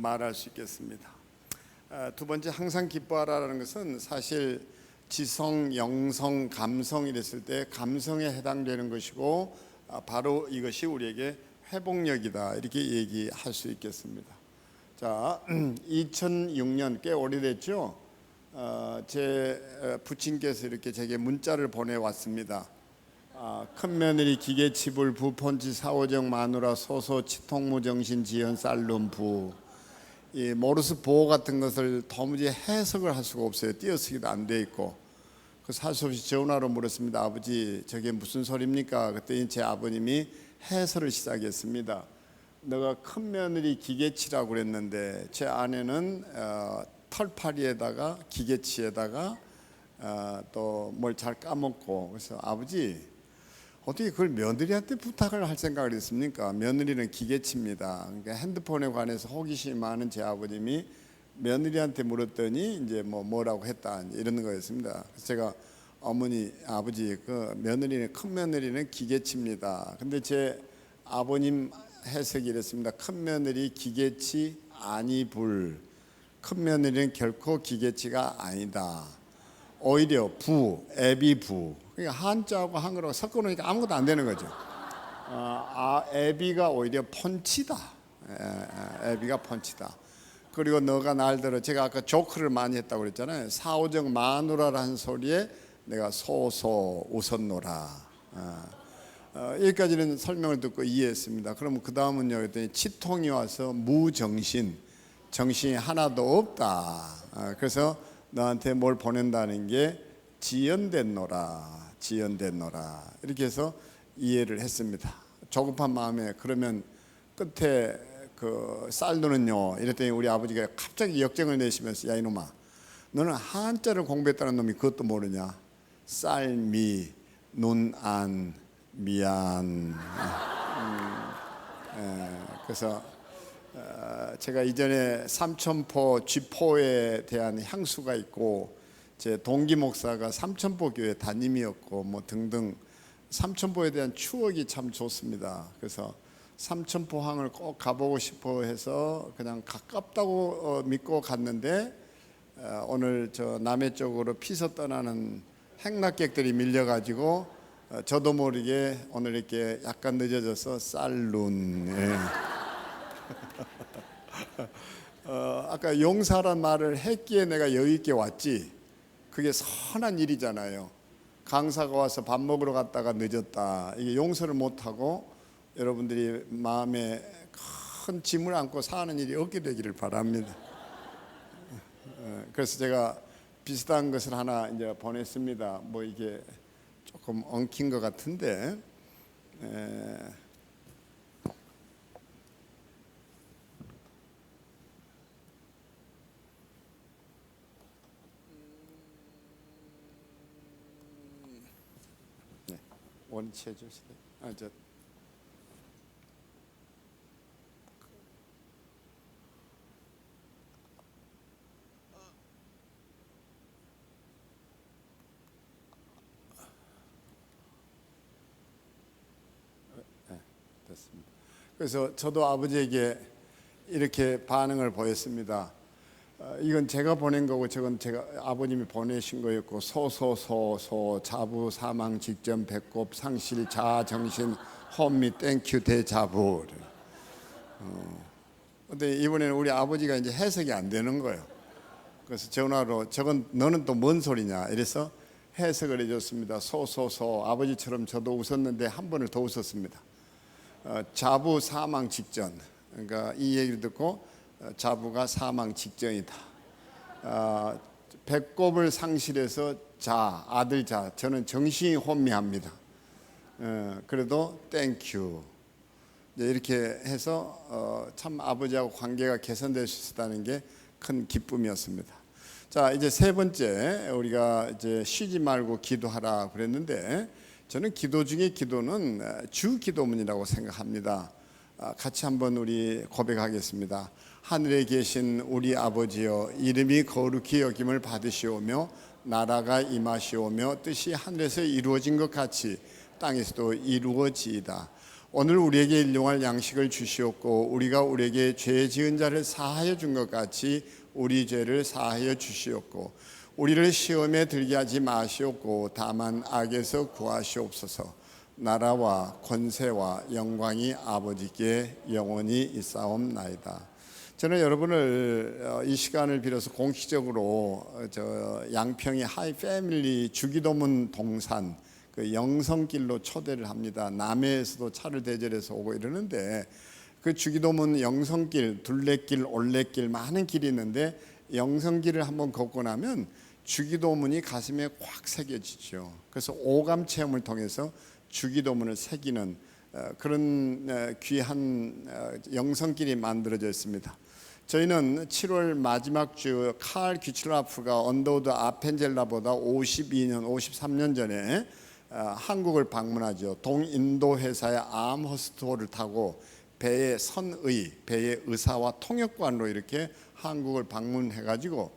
말할 수 있겠습니다. 두 번째, 항상 기뻐하라는 것은 사실 지성, 영성, 감성 이랬을 때 감성에 해당되는 것이고 바로 이것이 우리에게 회복력이다 이렇게 얘기할 수 있겠습니다. 자, 2006년 꽤 오래됐죠. 제 부친께서 이렇게 제게 문자를 보내왔습니다. 큰 며느리 기계치불 부폰치 사오정 마누라 소소 치통무정신 지연 쌀룸 부. 이 모르스 보호 같은 것을 도무지 해석을 할 수가 없어요. 띄어쓰기도 안 돼 있고. 그래서 할 수 없이 전화로 물었습니다. 아버지, 저게 무슨 소리입니까? 그랬더니 제 아버님이 해설을 시작했습니다. 너가 큰 며느리 기계치라고 그랬는데 제 아내는 털파리에다가 기계치에다가 또 뭘 잘 까먹고. 그래서 아버지, 어떻게 그걸 며느리한테 부탁을 할 생각을 했습니까? 며느리는 기계치입니다. 그러니까 핸드폰에 관해서 호기심이 많은 제 아버님이 며느리한테 물었더니 이제 뭐라고 했다 이런 거였습니다. 그래서 제가 어머니, 아버지, 그 며느리는 큰 며느리는 기계치입니다. 근데 제 아버님 해석이 이랬습니다. 큰 며느리 기계치 아니 불. 큰 며느리는 결코 기계치가 아니다. 오히려 부, 애비 부. 그러니까 한자하고 한글하고 섞어놓으니까 아무것도 안 되는 거죠. 애비가 오히려 펀치다. 애비가 펀치다. 그리고 너가 날들어, 제가 아까 조크를 많이 했다고 그랬잖아요. 사오정 마누라라는 소리에 내가 소소 웃었노라. 여기까지는 설명을 듣고 이해했습니다. 그러면 그 다음은요, 그랬더니 치통이 와서 무정신, 정신이 하나도 없다. 그래서 너한테 뭘 보낸다는 게 지연됐노라, 지연됐노라. 이렇게 해서 이해를 했습니다. 조급한 마음에 그러면 끝에 그 쌀누는요 이랬더니 우리 아버지가 갑자기 역정을 내시면서 야 이놈아, 너는 한자를 공부했다는 놈이 그것도 모르냐? 쌀미 눈안 미안. 그래서 제가 이전에 삼천포 쥐포에 대한 향수가 있고 제 동기 목사가 삼천포 교회 담임이었고 뭐 등등 삼천포에 대한 추억이 참 좋습니다. 그래서 삼천포항을 꼭 가보고 싶어 해서 그냥 가깝다고 믿고 갔는데 오늘 저 남해 쪽으로 피서 떠나는 행락객들이 밀려가지고 저도 모르게 오늘 이렇게 약간 늦어져서 쌀룬. 아까 용사란 말을 했기에 내가 여기 있게 왔지. 그게 선한 일이잖아요. 강사가 와서 밥 먹으러 갔다가 늦었다. 이게 용서를 못하고 여러분들이 마음에 큰 짐을 안고 사는 일이 없게 되기를 바랍니다. 그래서 제가 비슷한 것을 하나 이제 보냈습니다. 뭐 이게 조금 엉킨 것 같은데. 원치 해주시네. 됐습니다. 그래서 저도 아버지에게 이렇게 반응을 보였습니다. 이건 제가 보낸 거고 저건 제가 아버님이 보내신 거였고 소소소소 자부 사망 직전 배꼽 상실 자정신 험미 땡큐 대자부. 근데 이번에는 우리 아버지가 이제 해석이 안 되는 거예요. 그래서 전화로 저건 너는 또 뭔 소리냐 이래서 해석을 해줬습니다. 소소소. 아버지처럼 저도 웃었는데 한 번을 더 웃었습니다. 자부 사망 직전. 그러니까 이 얘기를 듣고 자부가 사망 직전이다. 배꼽을 상실해서 자, 아들 자. 저는 정신이 혼미합니다. 그래도 땡큐. 이렇게 해서 참 아버지하고 관계가 개선될 수 있었다는 게 큰 기쁨이었습니다. 자, 이제 세 번째, 우리가 이제 쉬지 말고 기도하라 그랬는데 저는 기도 중에 기도는 주 기도문이라고 생각합니다. 같이 한번 우리 고백하겠습니다. 하늘에 계신 우리 아버지여, 이름이 거룩히 여김을 받으시오며 나라가 임하시오며 뜻이 하늘에서 이루어진 것 같이 땅에서도 이루어지이다. 오늘 우리에게 일용할 양식을 주시옵고 우리가 우리에게 죄 지은 자를 사하여 준 것 같이 우리 죄를 사하여 주시옵고 우리를 시험에 들게 하지 마시옵고 다만 악에서 구하시옵소서. 나라와 권세와 영광이 아버지께 영원히 있사옵나이다. 저는 여러분을 이 시간을 빌어서 공식적으로 양평의 하이 패밀리 주기도문 동산 그 영성길로 초대를 합니다. 남해에서도 차를 대절해서 오고 이러는데 그 주기도문 영성길, 둘레길, 올레길 많은 길이 있는데 영성길을 한번 걷고 나면 주기도문이 가슴에 꽉 새겨지죠. 그래서 오감 체험을 통해서 주기도문을 새기는 그런 귀한 영성길이 만들어져 있습니다. 저희는 7월 마지막 주 칼 귀칠라프가 언더우드 아펜젤라보다 53년 전에 한국을 방문하죠. 동인도 회사의 암허스트호를 타고 배의 선의, 배의 의사와 통역관으로 이렇게 한국을 방문해가지고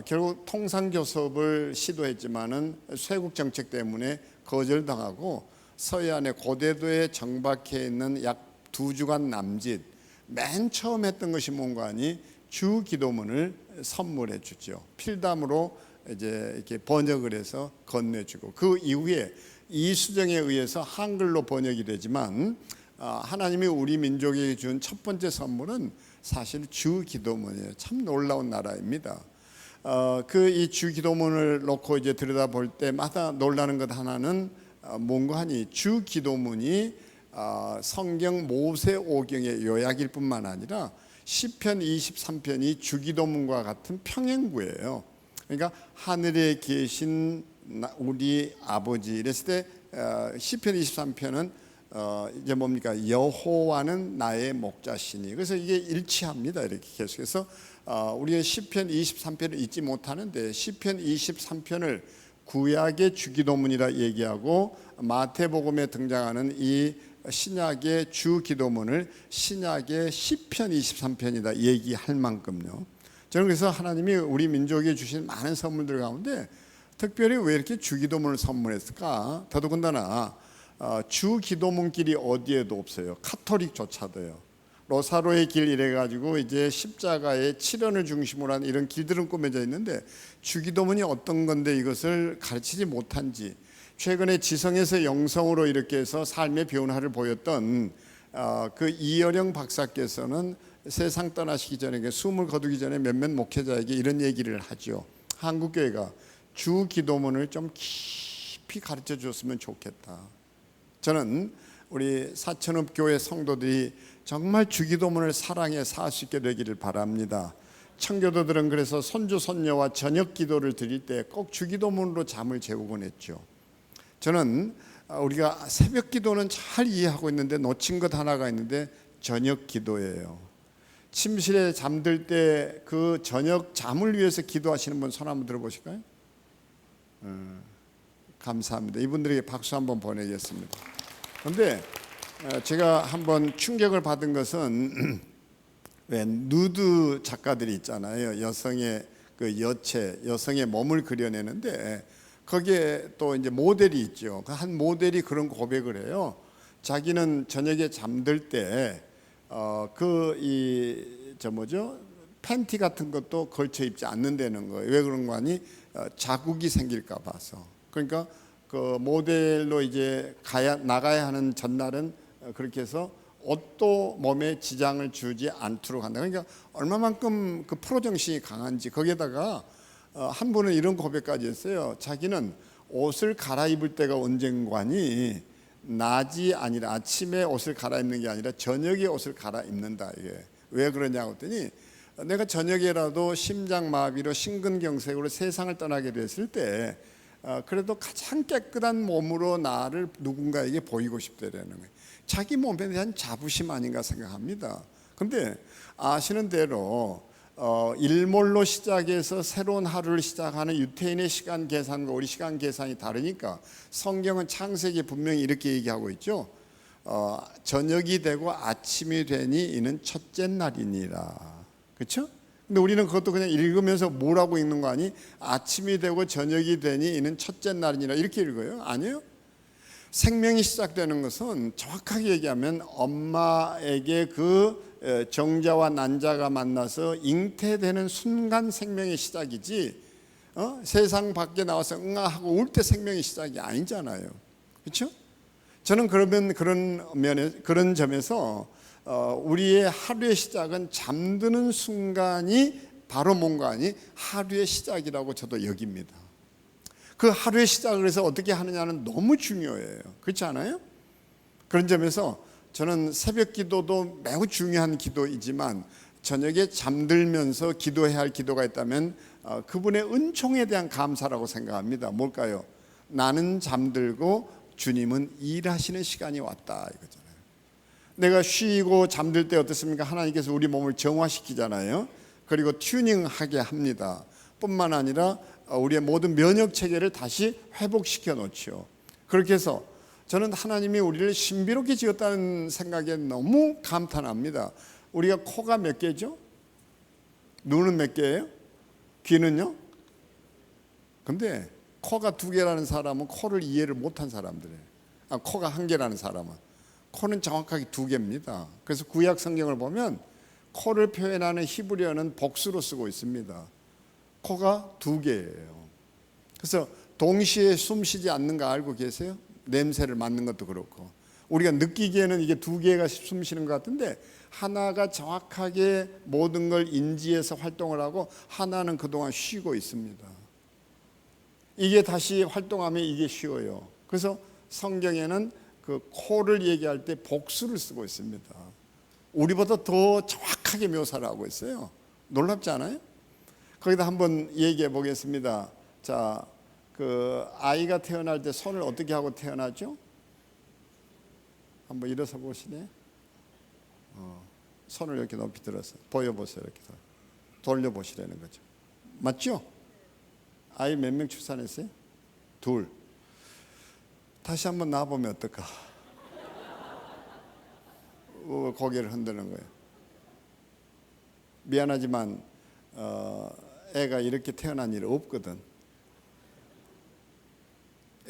결국 통상교섭을 시도했지만은 쇄국 정책 때문에 거절당하고 서해안의 고대도에 정박해 있는 약 2주간 남짓 맨 처음 했던 것이 뭔가 하니 주기도문을 선물해 주죠. 필담으로 이제 이렇게 번역을 해서 건네주고 그 이후에 이수정에 의해서 한글로 번역이 되지만 하나님이 우리 민족에게 준 첫 번째 선물은 사실 주기도문이에요. 참 놀라운 나라입니다. 그 이 주기도문을 놓고 이제 들여다볼 때마다 놀라는 것 하나는 뭔가 하니 주기도문이 성경 모세오경의 요약일 뿐만 아니라 시편 23편이 주기도문과 같은 평행구예요. 그러니까 하늘에 계신 우리 아버지 이랬을 때 시편 23편은 이제 뭡니까? 여호와는 나의 목자시니. 그래서 이게 일치합니다. 이렇게 계속해서 우리가 시편 23편을 잊지 못하는데 시편 23편을 구약의 주기도문이라 얘기하고 마태복음에 등장하는 이 신약의 주기도문을 신약의 시편 23편이다 얘기할 만큼요. 저는 그래서 하나님이 우리 민족에 주신 많은 선물들 가운데 특별히 왜 이렇게 주기도문을 선물했을까? 더더군다나 주기도문길이 어디에도 없어요. 카톨릭조차도요. 로사로의 길 이래가지고 이제 십자가의 칠연을 중심으로 한 이런 길들은 꾸며져 있는데 주기도문이 어떤 건데 이것을 가르치지 못한지 최근에 지성에서 영성으로 이렇게 해서 삶의 변화를 보였던 그 이어령 박사께서는 세상 떠나시기 전에 숨을 거두기 전에 몇몇 목회자에게 이런 얘기를 하죠. 한국교회가 주기도문을 좀 깊이 가르쳐 주었으면 좋겠다. 저는 우리 사천읍 교회 성도들이 정말 주기도문을 사랑해 살 수 있게 되기를 바랍니다. 청교도들은 그래서 손주 손녀와 저녁 기도를 드릴 때 꼭 주기도문으로 잠을 재우곤 했죠. 저는 우리가 새벽 기도는 잘 이해하고 있는데 놓친 것 하나가 있는데 저녁 기도예요. 침실에 잠들 때 그 저녁 잠을 위해서 기도하시는 분 손 한번 들어보실까요? 감사합니다. 이분들에게 박수 한번 보내겠습니다. 그런데 제가 한번 충격을 받은 것은 왜 누드 작가들이 있잖아요. 여성의 그 여체, 여성의 몸을 그려내는데 거기에 또 이제 모델이 있죠. 한 모델이 그런 고백을 해요. 자기는 저녁에 잠들 때 팬티 같은 것도 걸쳐 입지 않는다는 거예요. 왜 그런 거 아니? 자국이 생길까 봐서. 그러니까 그 모델로 이제 나가야 하는 전날은 그렇게 해서 옷도 몸에 지장을 주지 않도록 한다. 그러니까 얼마만큼 그 프로 정신이 강한지. 거기에다가 한 분은 이런 고백까지 했어요. 자기는 옷을 갈아입을 때가 언젠가니 낮이 아니라 아침에 옷을 갈아입는 게 아니라 저녁에 옷을 갈아입는다. 이게 왜 그러냐고 했더니 내가 저녁에라도 심장마비로 심근경색으로 세상을 떠나게 됐을 때 그래도 가장 깨끗한 몸으로 나를 누군가에게 보이고 싶다라는 거예요. 자기 몸에 대한 자부심 아닌가 생각합니다. 그런데 아시는 대로 일몰로 시작해서 새로운 하루를 시작하는 유태인의 시간 계산과 우리 시간 계산이 다르니까 성경은 창세기에 분명히 이렇게 얘기하고 있죠. 저녁이 되고 아침이 되니 이는 첫째 날이니라. 그렇죠? 근데 우리는 그것도 그냥 읽으면서 뭐라고 읽는 거 아니? 아침이 되고 저녁이 되니 이는 첫째 날이니라 이렇게 읽어요? 아니에요? 생명이 시작되는 것은 정확하게 얘기하면 엄마에게 그 정자와 난자가 만나서 잉태되는 순간 생명의 시작이지, 세상 밖에 나와서 응아하고 울 때 생명의 시작이 아니잖아요. 그렇죠? 저는 그러면 그런 점에서 우리의 하루의 시작은 잠드는 순간이 바로 뭔가 아니 하루의 시작이라고 저도 여깁니다. 그 하루의 시작을 해서 어떻게 하느냐는 너무 중요해요. 그렇지 않아요? 그런 점에서 저는 새벽 기도도 매우 중요한 기도이지만 저녁에 잠들면서 기도해야 할 기도가 있다면 그분의 은총에 대한 감사라고 생각합니다. 뭘까요? 나는 잠들고 주님은 일하시는 시간이 왔다 이거잖아요. 내가 쉬고 잠들 때 어떻습니까? 하나님께서 우리 몸을 정화시키잖아요. 그리고 튜닝하게 합니다. 뿐만 아니라 우리의 모든 면역 체계를 다시 회복시켜 놓죠. 그렇게 해서 저는 하나님이 우리를 신비롭게 지었다는 생각에 너무 감탄합니다. 우리가 코가 몇 개죠? 눈은 몇 개예요? 귀는요? 근데 코가 2개라는 사람은 코를 이해를 못한 사람들이에요. 코가 1개라는 사람은 코는 정확하게 2개입니다. 그래서 구약 성경을 보면 코를 표현하는 히브리어는 복수로 쓰고 있습니다. 코가 2개예요. 그래서 동시에 숨 쉬지 않는 거 알고 계세요? 냄새를 맡는 것도 그렇고 우리가 느끼기에는 이게 2개가 숨 쉬는 것 같은데 하나가 정확하게 모든 걸 인지해서 활동을 하고 하나는 그동안 쉬고 있습니다. 이게 다시 활동하면 이게 쉬어요. 그래서 성경에는 그 코를 얘기할 때 복수를 쓰고 있습니다. 우리보다 더 정확하게 묘사를 하고 있어요. 놀랍지 않아요? 거기다 한번 얘기해 보겠습니다. 자, 그 아이가 태어날 때 손을 어떻게 하고 태어나죠? 한번 일어서 보시네. 손을 이렇게 높이 들어서 보여보세요. 이렇게 돌려보시라는 거죠. 맞죠? 아이 몇 명 출산했어요? 2. 다시 한번 놔보면 어떨까? 고개를 흔드는 거예요. 미안하지만 애가 이렇게 태어난 일 없거든.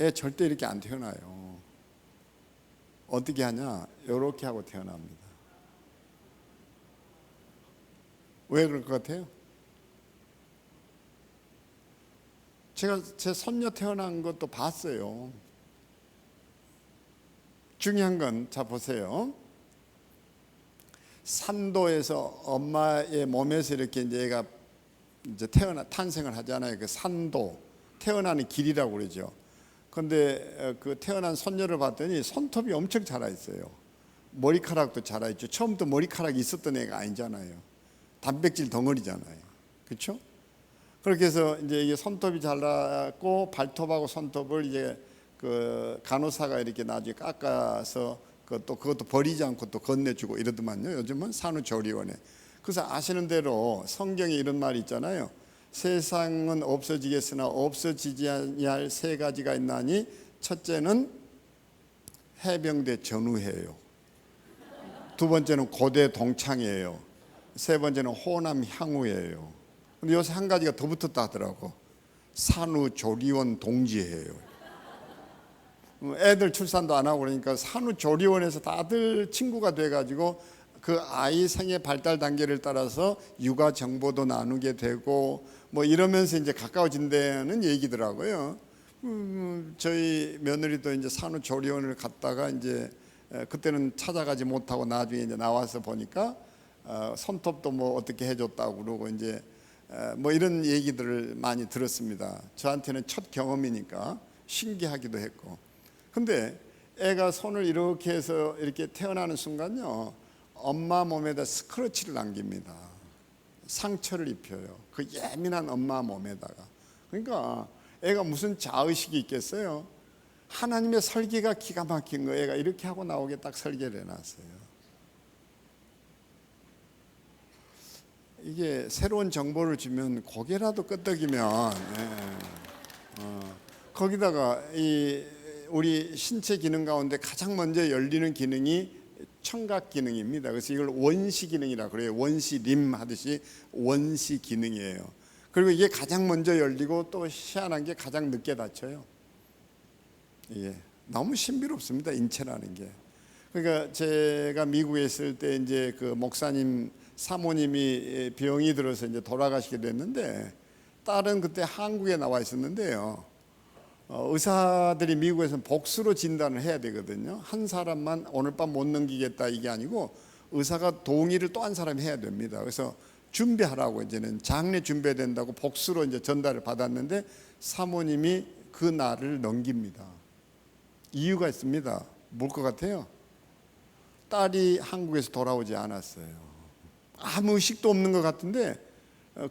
애 절대 이렇게 안 태어나요. 어떻게 하냐? 이렇게 하고 태어납니다. 왜 그럴 것 같아요? 제가 제 손녀 태어난 것도 봤어요. 중요한 건 자 보세요. 산도에서 엄마의 몸에서 이렇게 이제 얘가 이제 탄생을 하잖아요. 그 산도 태어나는 길이라고 그러죠. 근데 그 태어난 손녀를 봤더니 손톱이 엄청 자라 있어요. 머리카락도 자라 있죠. 처음부터 머리카락이 있었던 애가 아니잖아요. 단백질 덩어리잖아요. 그렇죠? 그렇게 해서 이제 이게 손톱이 자랐고 발톱하고 손톱을 이제 그 간호사가 이렇게 나중에 깎아서 그것도 버리지 않고 또 건네주고 이러더만요. 요즘은 산후조리원에. 그래서 아시는 대로 성경에 이런 말이 있잖아요. 세상은 없어지겠으나 없어지지 아니할 3가지가 있나니 첫째는 해병대 전우회예요. 2번째는 고대 동창회예요. 3번째는 호남 향후회예요. 근데 요새 한 가지가 더 붙었다 하더라고. 산후조리원 동지회예요. 애들 출산도 안 하고 그러니까 산후조리원에서 다들 친구가 돼가지고 그 아이 생애 발달 단계를 따라서 육아 정보도 나누게 되고 뭐 이러면서 이제 가까워진다는 얘기더라고요. 저희 며느리도 이제 산후조리원을 갔다가 이제 그때는 찾아가지 못하고 나중에 이제 나와서 보니까 손톱도 뭐 어떻게 해줬다고 그러고 이제 뭐 이런 얘기들을 많이 들었습니다. 저한테는 첫 경험이니까 신기하기도 했고. 근데 애가 손을 이렇게 해서 이렇게 태어나는 순간요, 엄마 몸에다 스크래치를 남깁니다. 상처를 입혀요. 그 예민한 엄마 몸에다가. 그러니까 애가 무슨 자의식이 있겠어요? 하나님의 설계가 기가 막힌 거예요. 애가 이렇게 하고 나오게 딱 설계를 해놨어요. 이게 새로운 정보를 주면 고개라도 끄덕이면 거기다가 우리 신체 기능 가운데 가장 먼저 열리는 기능이 청각 기능입니다. 그래서 이걸 원시 기능이라 그래요. 원시림 하듯이 원시 기능이에요. 그리고 이게 가장 먼저 열리고 또 희한한 게 가장 늦게 닫혀요. 예, 너무 신비롭습니다. 인체라는 게. 그러니까 제가 미국에 있을 때 이제 그 목사님 사모님이 병이 들어서 이제 돌아가시게 됐는데, 딸은 그때 한국에 나와 있었는데요. 의사들이 미국에서는 복수로 진단을 해야 되거든요. 한 사람만 오늘 밤 못 넘기겠다 이게 아니고 의사가 동의를 또 한 사람이 해야 됩니다. 그래서 준비하라고 이제는 장례 준비해야 된다고 복수로 이제 전달을 받았는데 사모님이 그 날을 넘깁니다. 이유가 있습니다. 뭘 것 같아요? 딸이 한국에서 돌아오지 않았어요. 아무 의식도 없는 것 같은데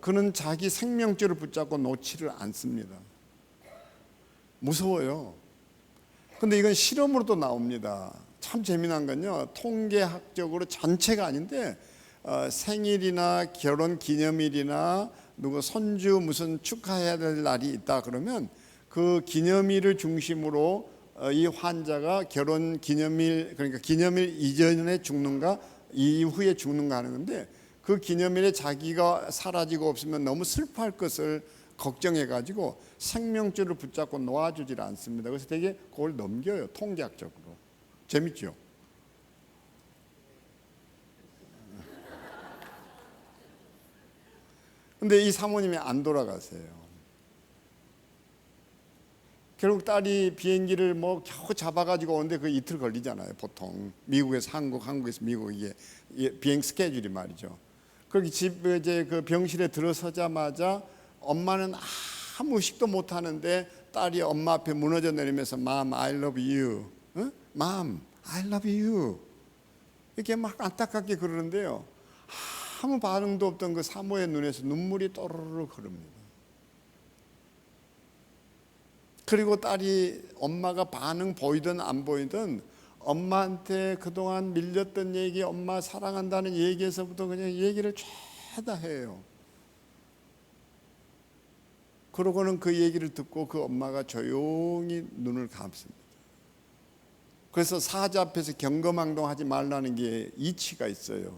그는 자기 생명줄을 붙잡고 놓지를 않습니다. 무서워요. 근데 이건 실험으로도 나옵니다. 참 재미난 건요, 통계학적으로 전체가 아닌데 생일이나 결혼 기념일이나 누구 손주 무슨 축하해야 될 날이 있다 그러면 그 기념일을 중심으로 이 환자가 결혼 기념일, 그러니까 기념일 이전에 죽는가 이후에 죽는가 하는 건데, 그 기념일에 자기가 사라지고 없으면 너무 슬퍼할 것을 걱정해가지고 생명줄을 붙잡고 놓아주질 않습니다. 그래서 되게 그걸 넘겨요. 통계학적으로. 재밌죠? 근데 이 사모님이 안 돌아가세요. 결국 딸이 비행기를 뭐 겨우 잡아가지고 오는데 그 이틀 걸리잖아요. 보통 미국에서 한국, 한국에서 미국, 이게 비행 스케줄이 말이죠. 그렇게 집에 이제 그 병실에 들어서자마자 엄마는 아무 의식도 못 하는데 딸이 엄마 앞에 무너져 내리면서 Mom, I love you. 응? Mom, I love you. 이렇게 막 안타깝게 그러는데요. 아무 반응도 없던 그 사모의 눈에서 눈물이 또르르 흐릅니다. 그리고 딸이 엄마가 반응 보이든 안 보이든 엄마한테 그동안 밀렸던 얘기, 엄마 사랑한다는 얘기에서부터 그냥 얘기를 죄다 해요. 그러고는 그 얘기를 듣고 그 엄마가 조용히 눈을 감습니다. 그래서 사자 앞에서 경거망동하지 말라는 게 이치가 있어요.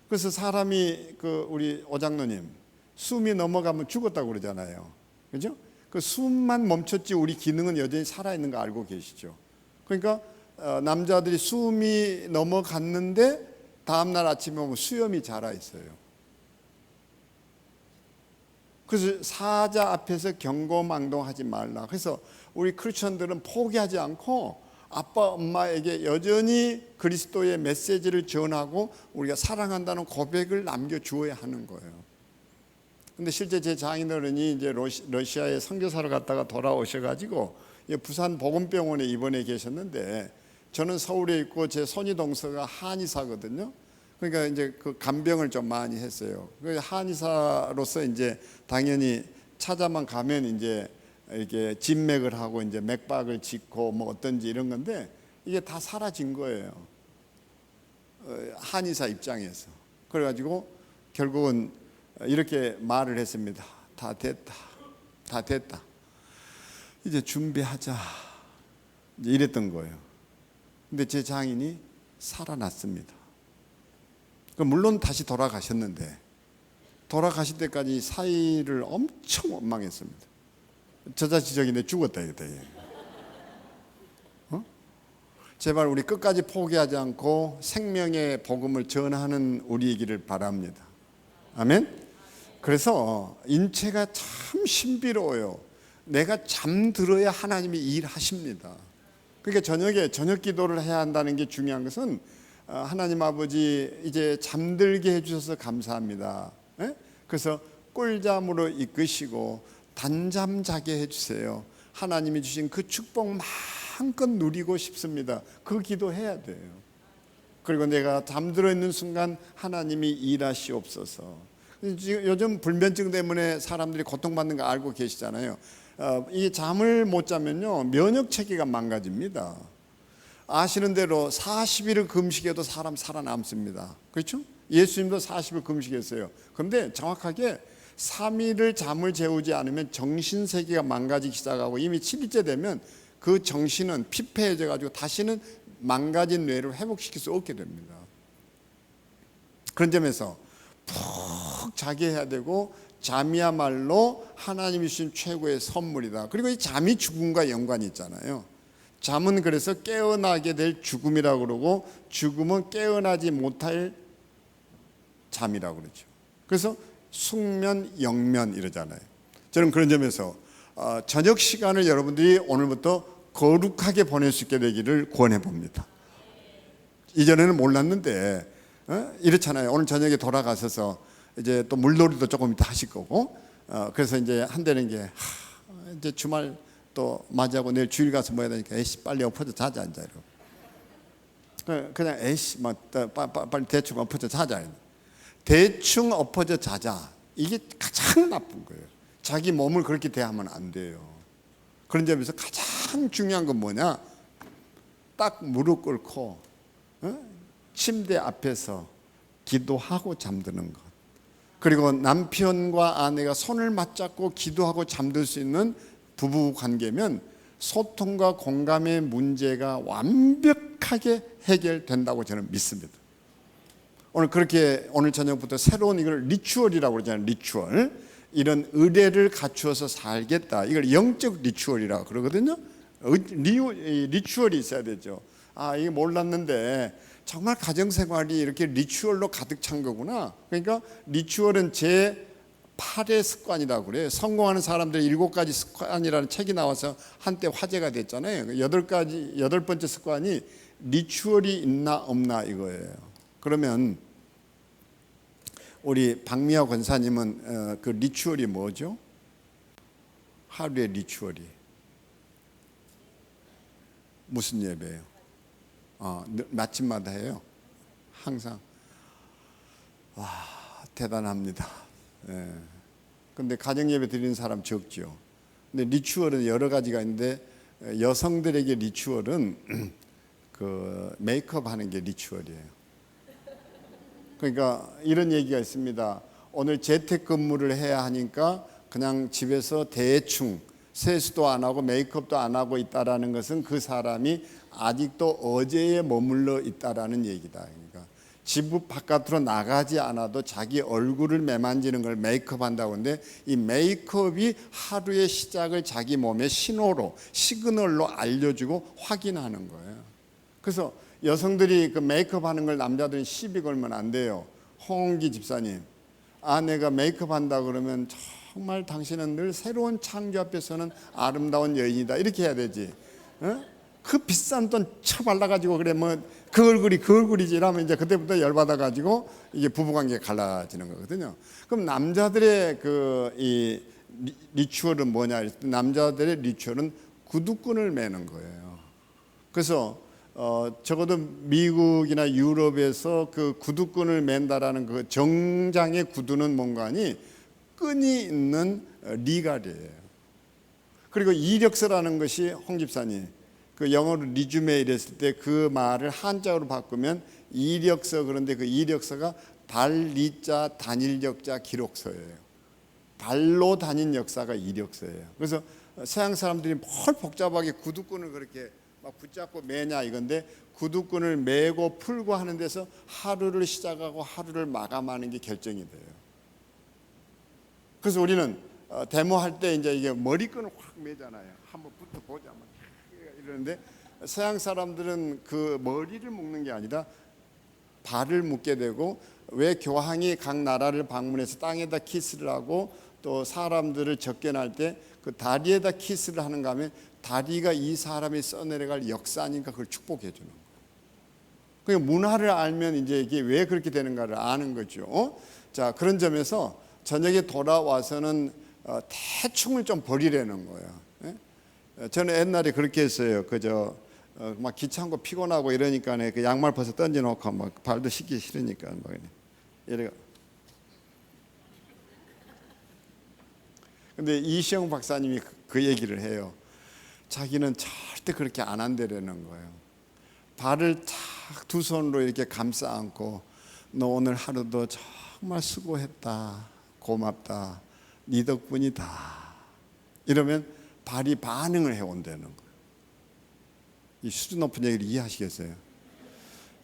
그래서 사람이 그 우리 오장로님 숨이 넘어가면 죽었다고 그러잖아요. 그죠? 그 숨만 멈췄지 우리 기능은 여전히 살아있는 거 알고 계시죠? 그러니까 남자들이 숨이 넘어갔는데 다음날 아침에 오면 수염이 자라 있어요. 그래서 사자 앞에서 경고망동하지 말라. 그래서 우리 크리스천들은 포기하지 않고 아빠 엄마에게 여전히 그리스도의 메시지를 전하고 우리가 사랑한다는 고백을 남겨주어야 하는 거예요. 근데 실제 제 장인어른이 이제 러시아에 선교사를 갔다가 돌아오셔가지고 부산 보건병원에 입원해 계셨는데, 저는 서울에 있고 제 손이 동서가 한의사거든요. 그러니까 이제 그 간병을 좀 많이 했어요. 한의사로서 이제 당연히 찾아만 가면 이제 이렇게 진맥을 하고 이제 맥박을 짚고 뭐 어떤지 이런 건데, 이게 다 사라진 거예요. 한의사 입장에서. 그래가지고 결국은 이렇게 말을 했습니다. 다 됐다. 다 됐다. 이제 준비하자. 이제 이랬던 거예요. 근데 제 장인이 살아났습니다. 물론 다시 돌아가셨는데, 돌아가실 때까지 사이를 엄청 원망했습니다. 저자지적인데 죽었다 이거다. 제발 우리 끝까지 포기하지 않고 생명의 복음을 전하는 우리이기를 바랍니다. 아멘. 그래서 인체가 참 신비로워요. 내가 잠들어야 하나님이 일하십니다. 그러니까 저녁에 저녁 기도를 해야 한다는 게 중요한 것은 하나님 아버지 이제 잠들게 해주셔서 감사합니다. 그래서 꿀잠으로 이끄시고 단잠 자게 해주세요. 하나님이 주신 그 축복 마음껏 누리고 싶습니다. 그 기도해야 돼요. 그리고 내가 잠들어 있는 순간 하나님이 일하시옵소서. 요즘 불면증 때문에 사람들이 고통받는 거 알고 계시잖아요. 이 잠을 못 자면요 면역 체계가 망가집니다. 아시는 대로 40일을 금식해도 사람 살아남습니다. 그렇죠? 예수님도 40일 금식했어요. 그런데 정확하게 3일을 잠을 재우지 않으면 정신세계가 망가지기 시작하고 이미 7일째 되면 그 정신은 피폐해져 가지고 다시는 망가진 뇌를 회복시킬 수 없게 됩니다. 그런 점에서 푹 자게 해야 되고, 잠이야말로 하나님이 주신 최고의 선물이다. 그리고 이 잠이 죽음과 연관이 있잖아요. 잠은 그래서 깨어나게 될 죽음이라고 그러고, 죽음은 깨어나지 못할 잠이라고 그러죠. 그래서 숙면, 영면 이러잖아요. 저는 그런 점에서 저녁 시간을 여러분들이 오늘부터 거룩하게 보낼 수 있게 되기를 권해 봅니다. 이전에는 몰랐는데 이렇잖아요. 오늘 저녁에 돌아가셔서 이제 또 물놀이도 조금 이따 하실 거고, 그래서 이제 한다는 게 이제 주말 또 맞이하고 내일 주일 가서 뭐 해야 되니까 에이씨 빨리 엎어져 자자 이제 이러고, 그냥 에이씨 뭐 빨리 대충 엎어져 자자. 대충 엎어져 자자, 이게 가장 나쁜 거예요. 자기 몸을 그렇게 대하면 안 돼요. 그런 점에서 가장 중요한 건 뭐냐? 딱 무릎 꿇고 침대 앞에서 기도하고 잠드는 것. 그리고 남편과 아내가 손을 맞잡고 기도하고 잠들 수 있는 부부 관계면 소통과 공감의 문제가 완벽하게 해결된다고 저는 믿습니다. 오늘 저녁부터 새로운 이걸 리추얼이라고 그러잖아요. 리추얼. 이런 의례를 갖추어서 살겠다. 이걸 영적 리추얼이라고 그러거든요. 리추얼이 있어야 되죠. 이게 몰랐는데 정말 가정생활이 이렇게 리추얼로 가득 찬 거구나. 그러니까 리추얼은 제 8의 습관이라고 그래요. 성공하는 사람들의 7가지 습관이라는 책이 나와서 한때 화제가 됐잖아요. 8번째 습관이 리추얼이 있나 없나 이거예요. 그러면 우리 박미화 권사님은 그 리추얼이 뭐죠? 하루의 리추얼이 무슨 예배예요? 마침마다 해요. 항상. 와, 대단합니다. 근데 가정 예배 드리는 사람 적죠. 근데 리추얼은 여러 가지가 있는데, 여성들에게 리추얼은 그 메이크업 하는 게 리추얼이에요. 그러니까 이런 얘기가 있습니다. 오늘 재택근무를 해야 하니까 그냥 집에서 대충 세수도 안 하고 메이크업도 안 하고 있다라는 것은 그 사람이 아직도 어제에 머물러 있다라는 얘기다. 그러니까 집 바깥으로 나가지 않아도 자기 얼굴을 매만지는 걸 메이크업 한다고 하는데, 이 메이크업이 하루의 시작을 자기 몸의 신호로, 시그널로 알려주고 확인하는 거예요. 그래서 여성들이 그 메이크업 하는 걸 남자들이 시비 걸면 안 돼요. 홍기 집사님, 아내가 메이크업 한다 그러면 정말 당신은 늘 새로운 창조 앞에서는 아름다운 여인이다 이렇게 해야 되지. 그 비싼 돈 쳐발라가지고 그래 뭐 그 얼굴이지 이러면 이제 그때부터 열받아가지고 이게 부부관계가 갈라지는 거거든요. 그럼 남자들의 이 리추얼은 뭐냐? 남자들의 리추얼은 구두끈을 매는 거예요. 그래서 적어도 미국이나 유럽에서 그 구두끈을 맨다라는 그 정장의 구두는 뭔가니 끈이 있는 리갈이에요. 그리고 이력서라는 것이 홍 집사님 그 영어로 리주메 이랬을 때 그 말을 한자어로 바꾸면 이력서, 그런데 그 이력서가 발리자 단일역자 기록서예요. 발로 다닌 역사가 이력서예요. 그래서 서양 사람들이 뭘 복잡하게 구두끈을 그렇게 막 붙잡고 매냐 이건데, 구두끈을 매고 풀고 하는 데서 하루를 시작하고 하루를 마감하는 게 결정이 돼요. 그래서 우리는 데모할 때 이제 이게 머리끈을 확 매잖아요. 한번 붙어 보자 이러는데, 서양 사람들은 그 머리를 묶는 게 아니라 발을 묶게 되고, 왜 교황이 각 나라를 방문해서 땅에다 키스를 하고 또 사람들을 접견할 때 그 다리에다 키스를 하는가 하면 다리가 이 사람이 써내려갈 역사니까 그걸 축복해 주는 거예요. 그 문화를 알면 이제 이게 왜 그렇게 되는가를 아는 거죠. 자, 그런 점에서 저녁에 돌아와서는 대충을 좀 버리라는 거예요. 저는 옛날에 그렇게 했어요. 막 귀찮고 피곤하고 이러니까 그 양말 벗어 던져놓고 막 발도 씻기 싫으니까 막 이래. 근데 이시영 박사님이 그 얘기를 해요. 자기는 절대 그렇게 안 한다라는 거예요. 발을 탁 두 손으로 이렇게 감싸 안고, 너 오늘 하루도 정말 수고했다, 고맙다, 네 덕분이다 이러면 발이 반응을 해온다는 거예요. 이 수준 높은 얘기를 이해하시겠어요?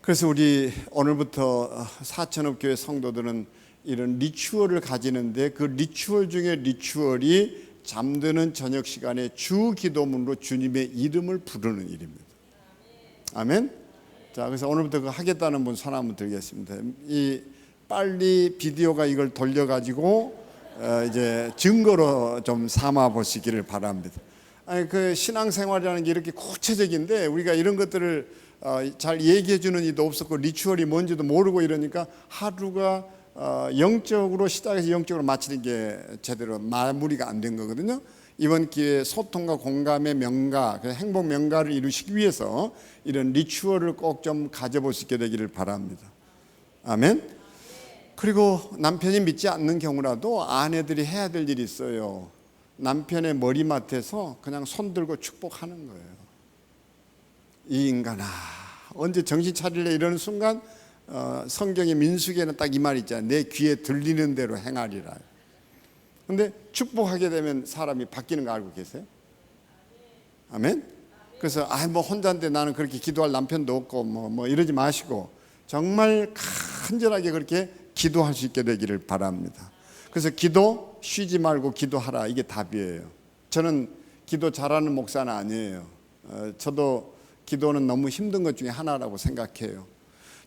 그래서 우리 오늘부터 사천읍 교회 성도들은 이런 리추얼을 가지는데, 그 리추얼 중에 리추얼이 잠드는 저녁 시간에 주 기도문으로 주님의 이름을 부르는 일입니다. 아멘. 자, 그래서 오늘부터 그 하겠다는 분 손 한번 들겠습니다. 이 빨리 비디오가 이걸 돌려가지고 이제 증거로 좀 삼아 보시기를 바랍니다. 아니, 그 신앙생활이라는 게 이렇게 구체적인데 우리가 이런 것들을 잘 얘기해 주는 이도 없었고 리추얼이 뭔지도 모르고 이러니까 하루가 영적으로 시작해서 영적으로 마치는 게 제대로 마무리가 안 된 거거든요. 이번 기회에 소통과 공감의 명가, 행복 명가를 이루시기 위해서 이런 리추얼을 꼭 좀 가져볼 수 있게 되기를 바랍니다. 아멘. 그리고 남편이 믿지 않는 경우라도 아내들이 해야 될 일이 있어요. 남편의 머리맡에서 그냥 손 들고 축복하는 거예요. 이 인간아, 언제 정신 차릴래? 이러는 순간 성경의 민수기에는 딱 이 말이 있잖아요. 내 귀에 들리는 대로 행하리라. 근데 축복하게 되면 사람이 바뀌는 거 알고 계세요? 아멘. 그래서 뭐 혼자인데 나는 그렇게 기도할 남편도 없고 뭐 이러지 마시고 정말 간절하게 그렇게 기도할 수 있게 되기를 바랍니다. 그래서 기도 쉬지 말고 기도하라, 이게 답이에요. 저는 기도 잘하는 목사는 아니에요. 저도 기도는 너무 힘든 것 중에 하나라고 생각해요.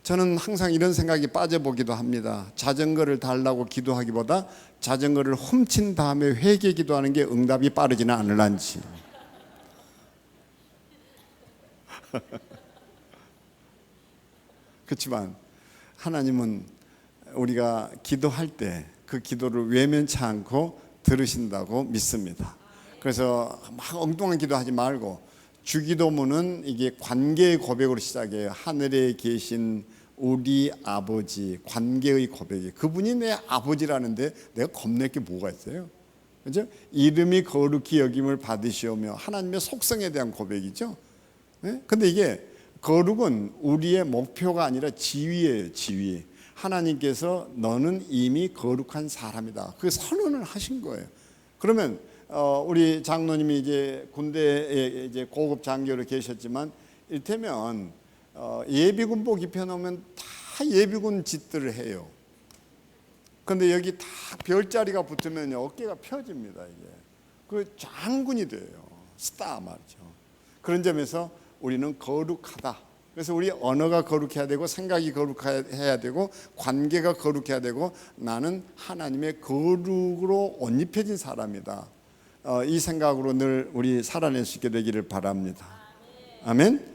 저는 항상 이런 생각이 빠져보기도 합니다. 자전거를 달라고 기도하기보다 자전거를 훔친 다음에 회개 기도하는 게 응답이 빠르지는 않을런지. 그렇지만 하나님은 우리가 기도할 때 그 기도를 외면치 않고 들으신다고 믿습니다. 그래서 막 엉뚱한 기도하지 말고 주기도문은 이게 관계의 고백으로 시작해요. 하늘에 계신 우리 아버지, 관계의 고백이. 그분이 내 아버지라는데 내가 겁낼 게 뭐가 있어요? 그죠? 이름이 거룩히 여김을 받으시오며 하나님의 속성에 대한 고백이죠. 네? 근데 이게 거룩은 우리의 목표가 아니라 지위예요, 지위. 하나님께서 너는 이미 거룩한 사람이다. 그 선언을 하신 거예요. 그러면 우리 장로님이 이제 군대에 이제 고급 장교로 계셨지만 이를테면 예비군복 입혀놓으면 다 예비군 짓들을 해요. 그런데 여기 다 별자리가 붙으면 어깨가 펴집니다. 이게 그 장군이 돼요. 스타 말이죠. 그런 점에서 우리는 거룩하다. 그래서 우리 언어가 거룩해야 되고 생각이 거룩해야 되고 관계가 거룩해야 되고 나는 하나님의 거룩으로 옷 입혀진 사람이다. 이 생각으로 늘 우리 살아낼 수 있게 되기를 바랍니다. 아멘.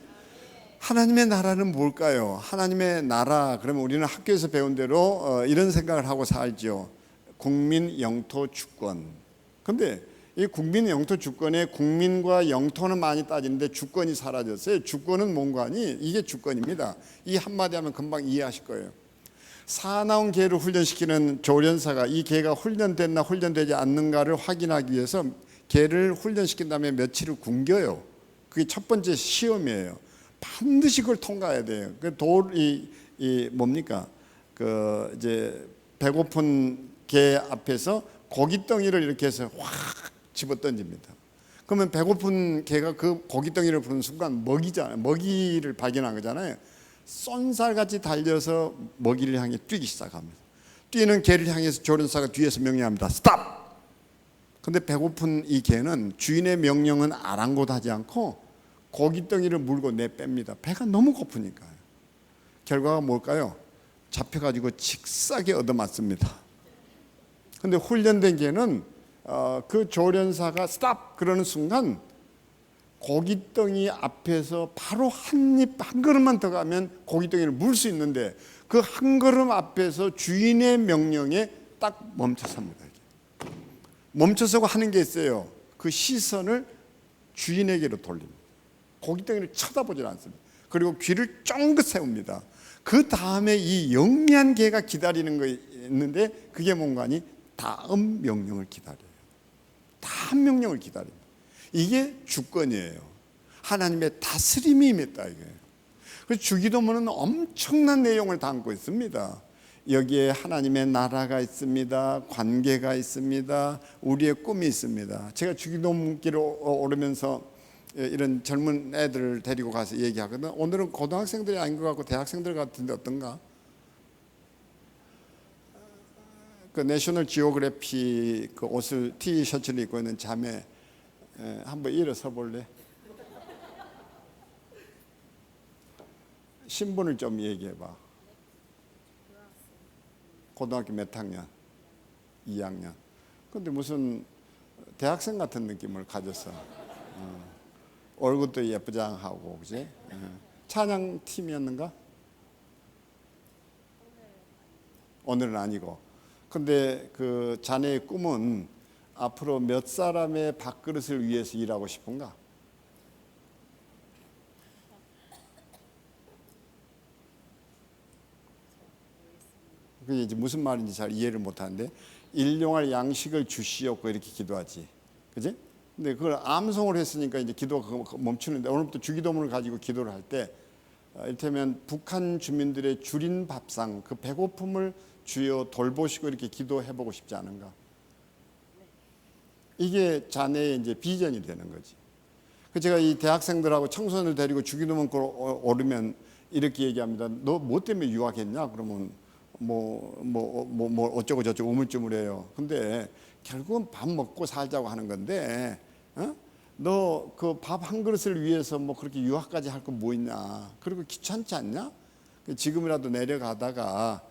하나님의 나라는 뭘까요? 하나님의 나라 그러면 우리는 학교에서 배운 대로 이런 생각을 하고 살죠. 국민, 영토, 주권. 그런데 이 국민, 영토, 주권에 국민과 영토는 많이 따지는데 주권이 사라졌어요. 주권은 뭔가니? 이게 주권입니다. 이 한마디 하면 금방 이해하실 거예요. 사나운 개를 훈련시키는 조련사가 이 개가 훈련됐나 훈련되지 않는가를 확인하기 위해서 개를 훈련시킨 다음에 며칠을 굶겨요. 그게 첫 번째 시험이에요. 반드시 그걸 통과해야 돼요. 그 돌이 뭡니까? 그 이제 배고픈 개 앞에서 고깃덩이를 이렇게 해서 확 집어 던집니다. 그러면 배고픈 개가 그 고깃덩이를 부는 순간 먹이를 발견한 거잖아요. 쏜살같이 달려서 먹이를 향해 뛰기 시작합니다. 뛰는 개를 향해서 조련사가 뒤에서 명령합니다. 스탑! 근데 배고픈 이 개는 주인의 명령은 아랑곳하지 않고 고깃덩이를 물고 내뺍니다. 배가 너무 고프니까요. 결과가 뭘까요? 잡혀가지고 직사게 얻어맞습니다. 근데 훈련된 개는 그 조련사가 스탑! 그러는 순간 고깃덩이 앞에서 바로 한 걸음만 더 가면 고깃덩이를 물 수 있는데 그 한 걸음 앞에서 주인의 명령에 딱 멈춰섭니다. 멈춰서고 하는 게 있어요. 그 시선을 주인에게로 돌립니다. 고깃덩이를 쳐다보질 않습니다. 그리고 귀를 쫑긋 세웁니다. 그 다음에 이 영리한 개가 기다리는 거 있는데 그게 뭔가니? 다음 명령을 기다려요. 다음 명령을 기다립니다. 이게 주권이에요. 하나님의 다스림이 임했다 이거예요. 그래서 주기도문은 엄청난 내용을 담고 있습니다. 여기에 하나님의 나라가 있습니다. 관계가 있습니다. 우리의 꿈이 있습니다. 제가 주기도문길을 오르면서 이런 젊은 애들을 데리고 가서 얘기하거든. 오늘은 고등학생들이 아닌 것 같고 대학생들 같은데 어떤가? 그 내셔널 지오그래피 그 옷을 티셔츠를 입고 있는 자매 한번 일어서 볼래? 신분을 좀 얘기해 봐. 고등학교 몇 학년? 2학년. 근데 무슨 대학생 같은 느낌을 가졌어. 얼굴도 예쁘장하고, 그지? 찬양 팀이었는가? 오늘은 아니고. 근데 그 자네의 꿈은 앞으로 몇 사람의 밥그릇을 위해서 일하고 싶은가? 그게 이제 무슨 말인지 잘 이해를 못하는데, 일용할 양식을 주시옵고 이렇게 기도하지, 그지? 근데 그걸 암송을 했으니까 이제 기도가 멈추는데, 오늘부터 주기도문을 가지고 기도를 할 때, 이를테면 북한 주민들의 줄인 밥상, 그 배고픔을 주여 돌보시고 이렇게 기도해보고 싶지 않은가? 이게 자네의 이제 비전이 되는 거지. 그 제가 이 대학생들하고 청소년을 데리고 주기도문 오르면 이렇게 얘기합니다. 너 뭐 때문에 유학했냐? 그러면 뭐 어쩌고 저쩌고 우물쭈물해요. 근데 결국은 밥 먹고 살자고 하는 건데, 너 그 밥 한 그릇을 위해서 뭐 그렇게 유학까지 할 거 뭐 있냐? 그리고 귀찮지 않냐? 지금이라도 내려가다가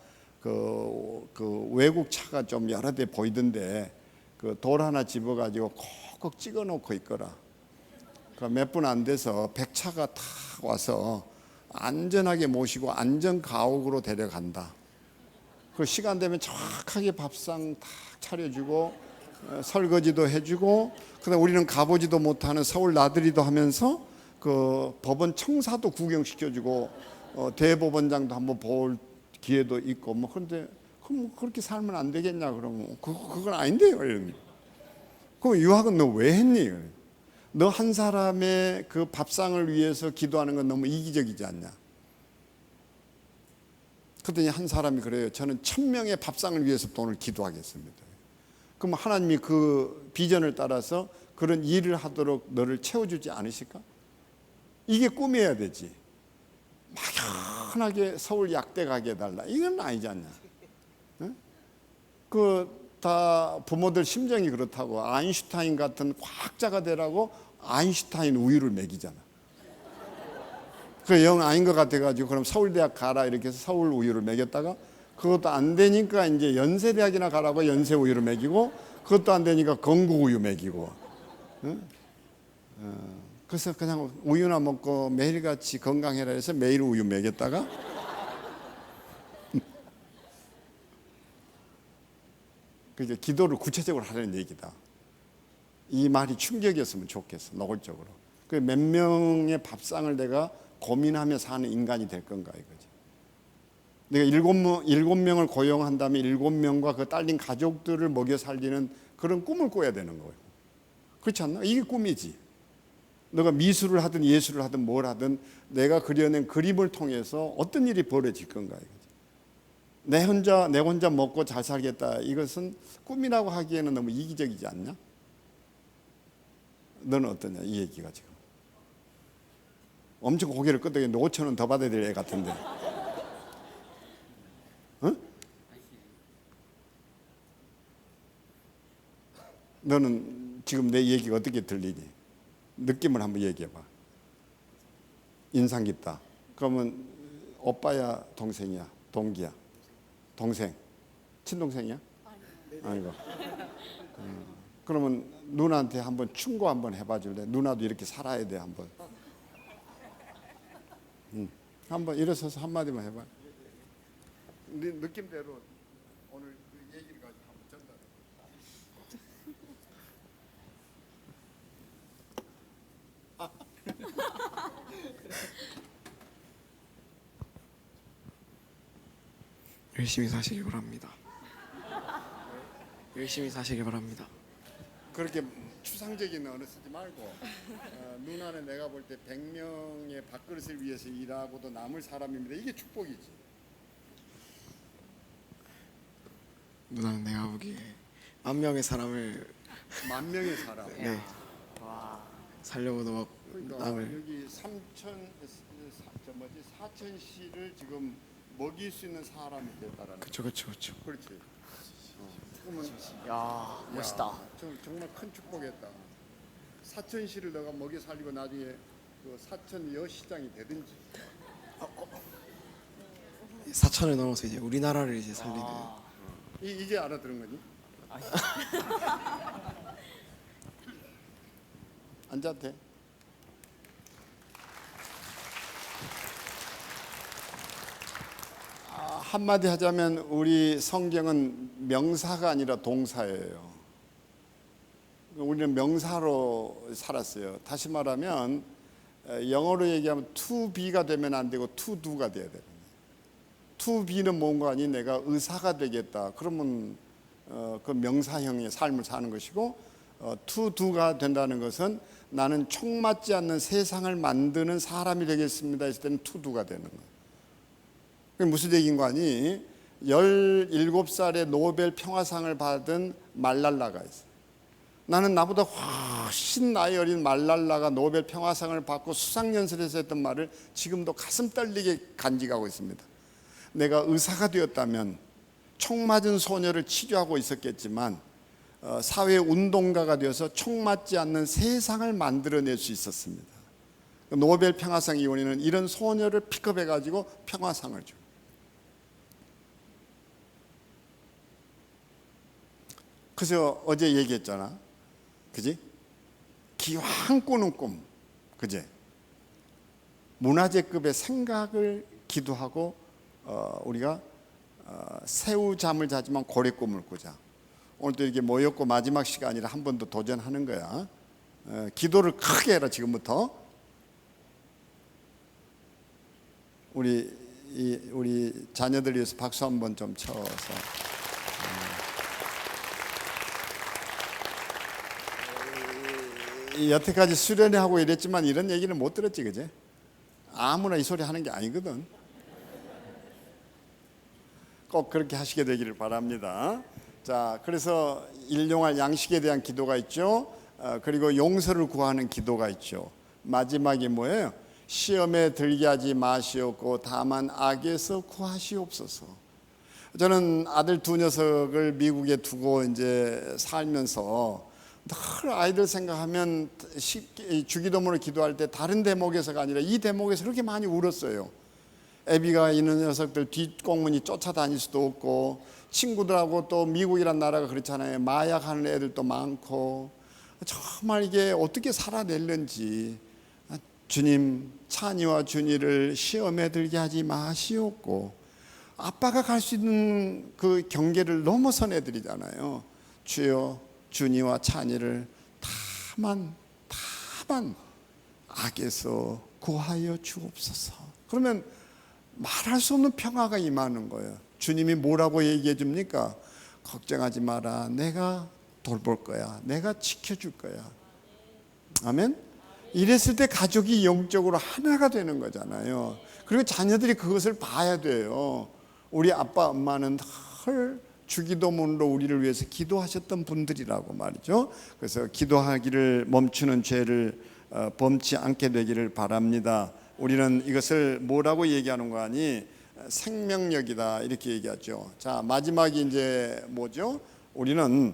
그 외국 차가 좀 여러 대 보이던데 그 돌 하나 집어가지고 콕콕 찍어놓고 있거라. 그 몇 분 안 돼서 백차가 탁 와서 안전하게 모시고 안전 가옥으로 데려간다. 그 시간 되면 정확하게 밥상 딱 차려주고 설거지도 해주고, 그다음 우리는 가보지도 못하는 서울 나들이도 하면서 그 법원 청사도 구경시켜주고 대법원장도 한번 볼 기회도 있고 뭐. 그런데 그럼 그렇게 살면 안 되겠냐? 그러면 그건 아닌데요. 그럼 유학은 너 왜 했니? 너 한 사람의 그 밥상을 위해서 기도하는 건 너무 이기적이지 않냐? 그랬더니 한 사람이 그래요. 저는 1000명의 밥상을 위해서 오늘 기도하겠습니다. 그럼 하나님이 그 비전을 따라서 그런 일을 하도록 너를 채워주지 않으실까? 이게 꿈이어야 되지. 막연하게 서울 약대 가게 해달라, 이건 아니지 않냐? 그 다 부모들 심정이 그렇다고. 아인슈타인 같은 과학자가 되라고 아인슈타인 우유를 먹이잖아. 그 영 아닌 것 같아가지고 그럼 서울대학 가라 이렇게 해서 서울 우유를 먹였다가, 그것도 안 되니까 이제 연세대학이나 가라고 연세 우유를 먹이고, 그것도 안 되니까 건국 우유 먹이고. 그래서 그냥 우유나 먹고 매일같이 건강해라 해서 매일 우유 먹였다가 그게 기도를 구체적으로 하려는 얘기다. 이 말이 충격이었으면 좋겠어, 노골적으로. 그 몇 명의 밥상을 내가 고민하며 사는 인간이 될 건가 이거지. 내가 7명을 고용한 다음에 7명과 그 딸린 가족들을 먹여 살리는 그런 꿈을 꿔야 되는 거예요. 그렇지 않나? 이게 꿈이지. 너가 미술을 하든 예술을 하든 뭘 하든 내가 그려낸 그림을 통해서 어떤 일이 벌어질 건가 이거지. 내 혼자 먹고 잘 살겠다, 이것은 꿈이라고 하기에는 너무 이기적이지 않냐? 너는 어떠냐 이 얘기가 지금. 엄청 고개를 끄덕이는데 5,000원 더 받아야 될 애 같은데. 응? 너는 지금 내 얘기가 어떻게 들리니? 느낌을 한번 얘기해봐. 인상 깊다. 그러면 오빠야 동생이야? 동기야? 동생? 친동생이야? 아니고. 그러면 누나한테 한번 충고 한번 해봐 줄래? 누나도 이렇게 살아야 돼 한번. 한번 일어서서 한마디만 해봐. 네 느낌대로 오늘 그 얘기를 가지고 한번 전달해. 열심히 사시기 바랍니다. 열심히 사시기 바랍니다. 그렇게 추상적인 언어 쓰지 말고 누나는 내가 볼 때 100명의 밥그릇을 위해서 일하고도 남을 사람입니다. 이게 축복이지. 누나는 내가 보기에 1000명의 사람을 10,000명의 사람. 네. 살려고도 막 그러니까 남을. 여기 4,000씨를 지금 먹일 수 있는 사람이 됐다라는. 그쵸. 그렇지. 그러면 야, 멋있다. 정말 큰 축복이었다. 사천시를 너가 먹여 살리고 나중에 그 사천 여시장이 되든지. 사천을 넘어서 이제 우리나라를 이제 살리는. 이제 알아들은 거니? 앉아도 돼. 한마디 하자면 우리 성경은 명사가 아니라 동사예요. 우리는 명사로 살았어요. 다시 말하면 영어로 얘기하면 to be가 되면 안 되고 to do가 돼야 돼요. to be는 뭔가 아니 내가 의사가 되겠다. 그러면 그 명사형의 삶을 사는 것이고 to do가 된다는 것은 나는 총맞지 않는 세상을 만드는 사람이 되겠습니다 했을 때는 to do가 되는 거예요. 그게 무슨 얘기인 거 아니? 17살에 노벨 평화상을 받은 말랄라가 있어요. 나는 나보다 훨씬 나이 어린 말랄라가 노벨 평화상을 받고 수상연설에서 했던 말을 지금도 가슴 떨리게 간직하고 있습니다. 내가 의사가 되었다면 총 맞은 소녀를 치료하고 있었겠지만 사회 운동가가 되어서 총 맞지 않는 세상을 만들어낼 수 있었습니다. 노벨 평화상 위원회는 이런 소녀를 픽업해 가지고 평화상을 줘. 그래서 어제 얘기했잖아, 그지? 기왕 꾸는 꿈, 그지? 문화재급의 생각을 기도하고 우리가 새우 잠을 자지만 고래 꿈을 꾸자. 오늘도 이렇게 모였고 마지막 시간이라 한 번 더 도전하는 거야. 기도를 크게 해라 지금부터. 우리 자녀들 위해서 박수 한번 좀 쳐서. 여태까지 수련회 하고 이랬지만 이런 얘기는 못 들었지, 그지? 아무나 이 소리 하는 게 아니거든. 꼭 그렇게 하시게 되기를 바랍니다. 자, 그래서 일용할 양식에 대한 기도가 있죠. 그리고 용서를 구하는 기도가 있죠. 마지막이 뭐예요? 시험에 들게 하지 마시옵고 다만 악에서 구하시옵소서. 저는 아들 두 녀석을 미국에 두고 이제 살면서 늘 아이들 생각하면 주기도문을 기도할 때 다른 대목에서가 아니라 이 대목에서 그렇게 많이 울었어요. 애비가 있는 녀석들 뒷공문이 쫓아다닐 수도 없고, 친구들하고 또 미국이란 나라가 그렇잖아요. 마약하는 애들도 많고, 정말 이게 어떻게 살아낼는지. 주님, 찬이와 준이를 시험에 들게 하지 마시옵고, 아빠가 갈 수 있는 그 경계를 넘어선 애들이잖아요. 주여, 준이와 찬이를 다만 악에서 구하여 주옵소서. 그러면 말할 수 없는 평화가 임하는 거예요. 주님이 뭐라고 얘기해 줍니까? 걱정하지 마라. 내가 돌볼 거야. 내가 지켜줄 거야. 아멘? 이랬을 때 가족이 영적으로 하나가 되는 거잖아요. 그리고 자녀들이 그것을 봐야 돼요. 우리 아빠 엄마는 늘 주기도문으로 우리를 위해서 기도하셨던 분들이라고 말이죠. 그래서 기도하기를 멈추는 죄를 범치 않게 되기를 바랍니다. 우리는 이것을 뭐라고 얘기하는 거 아니? 생명력이다 이렇게 얘기하죠. 자, 마지막이 이제 뭐죠? 우리는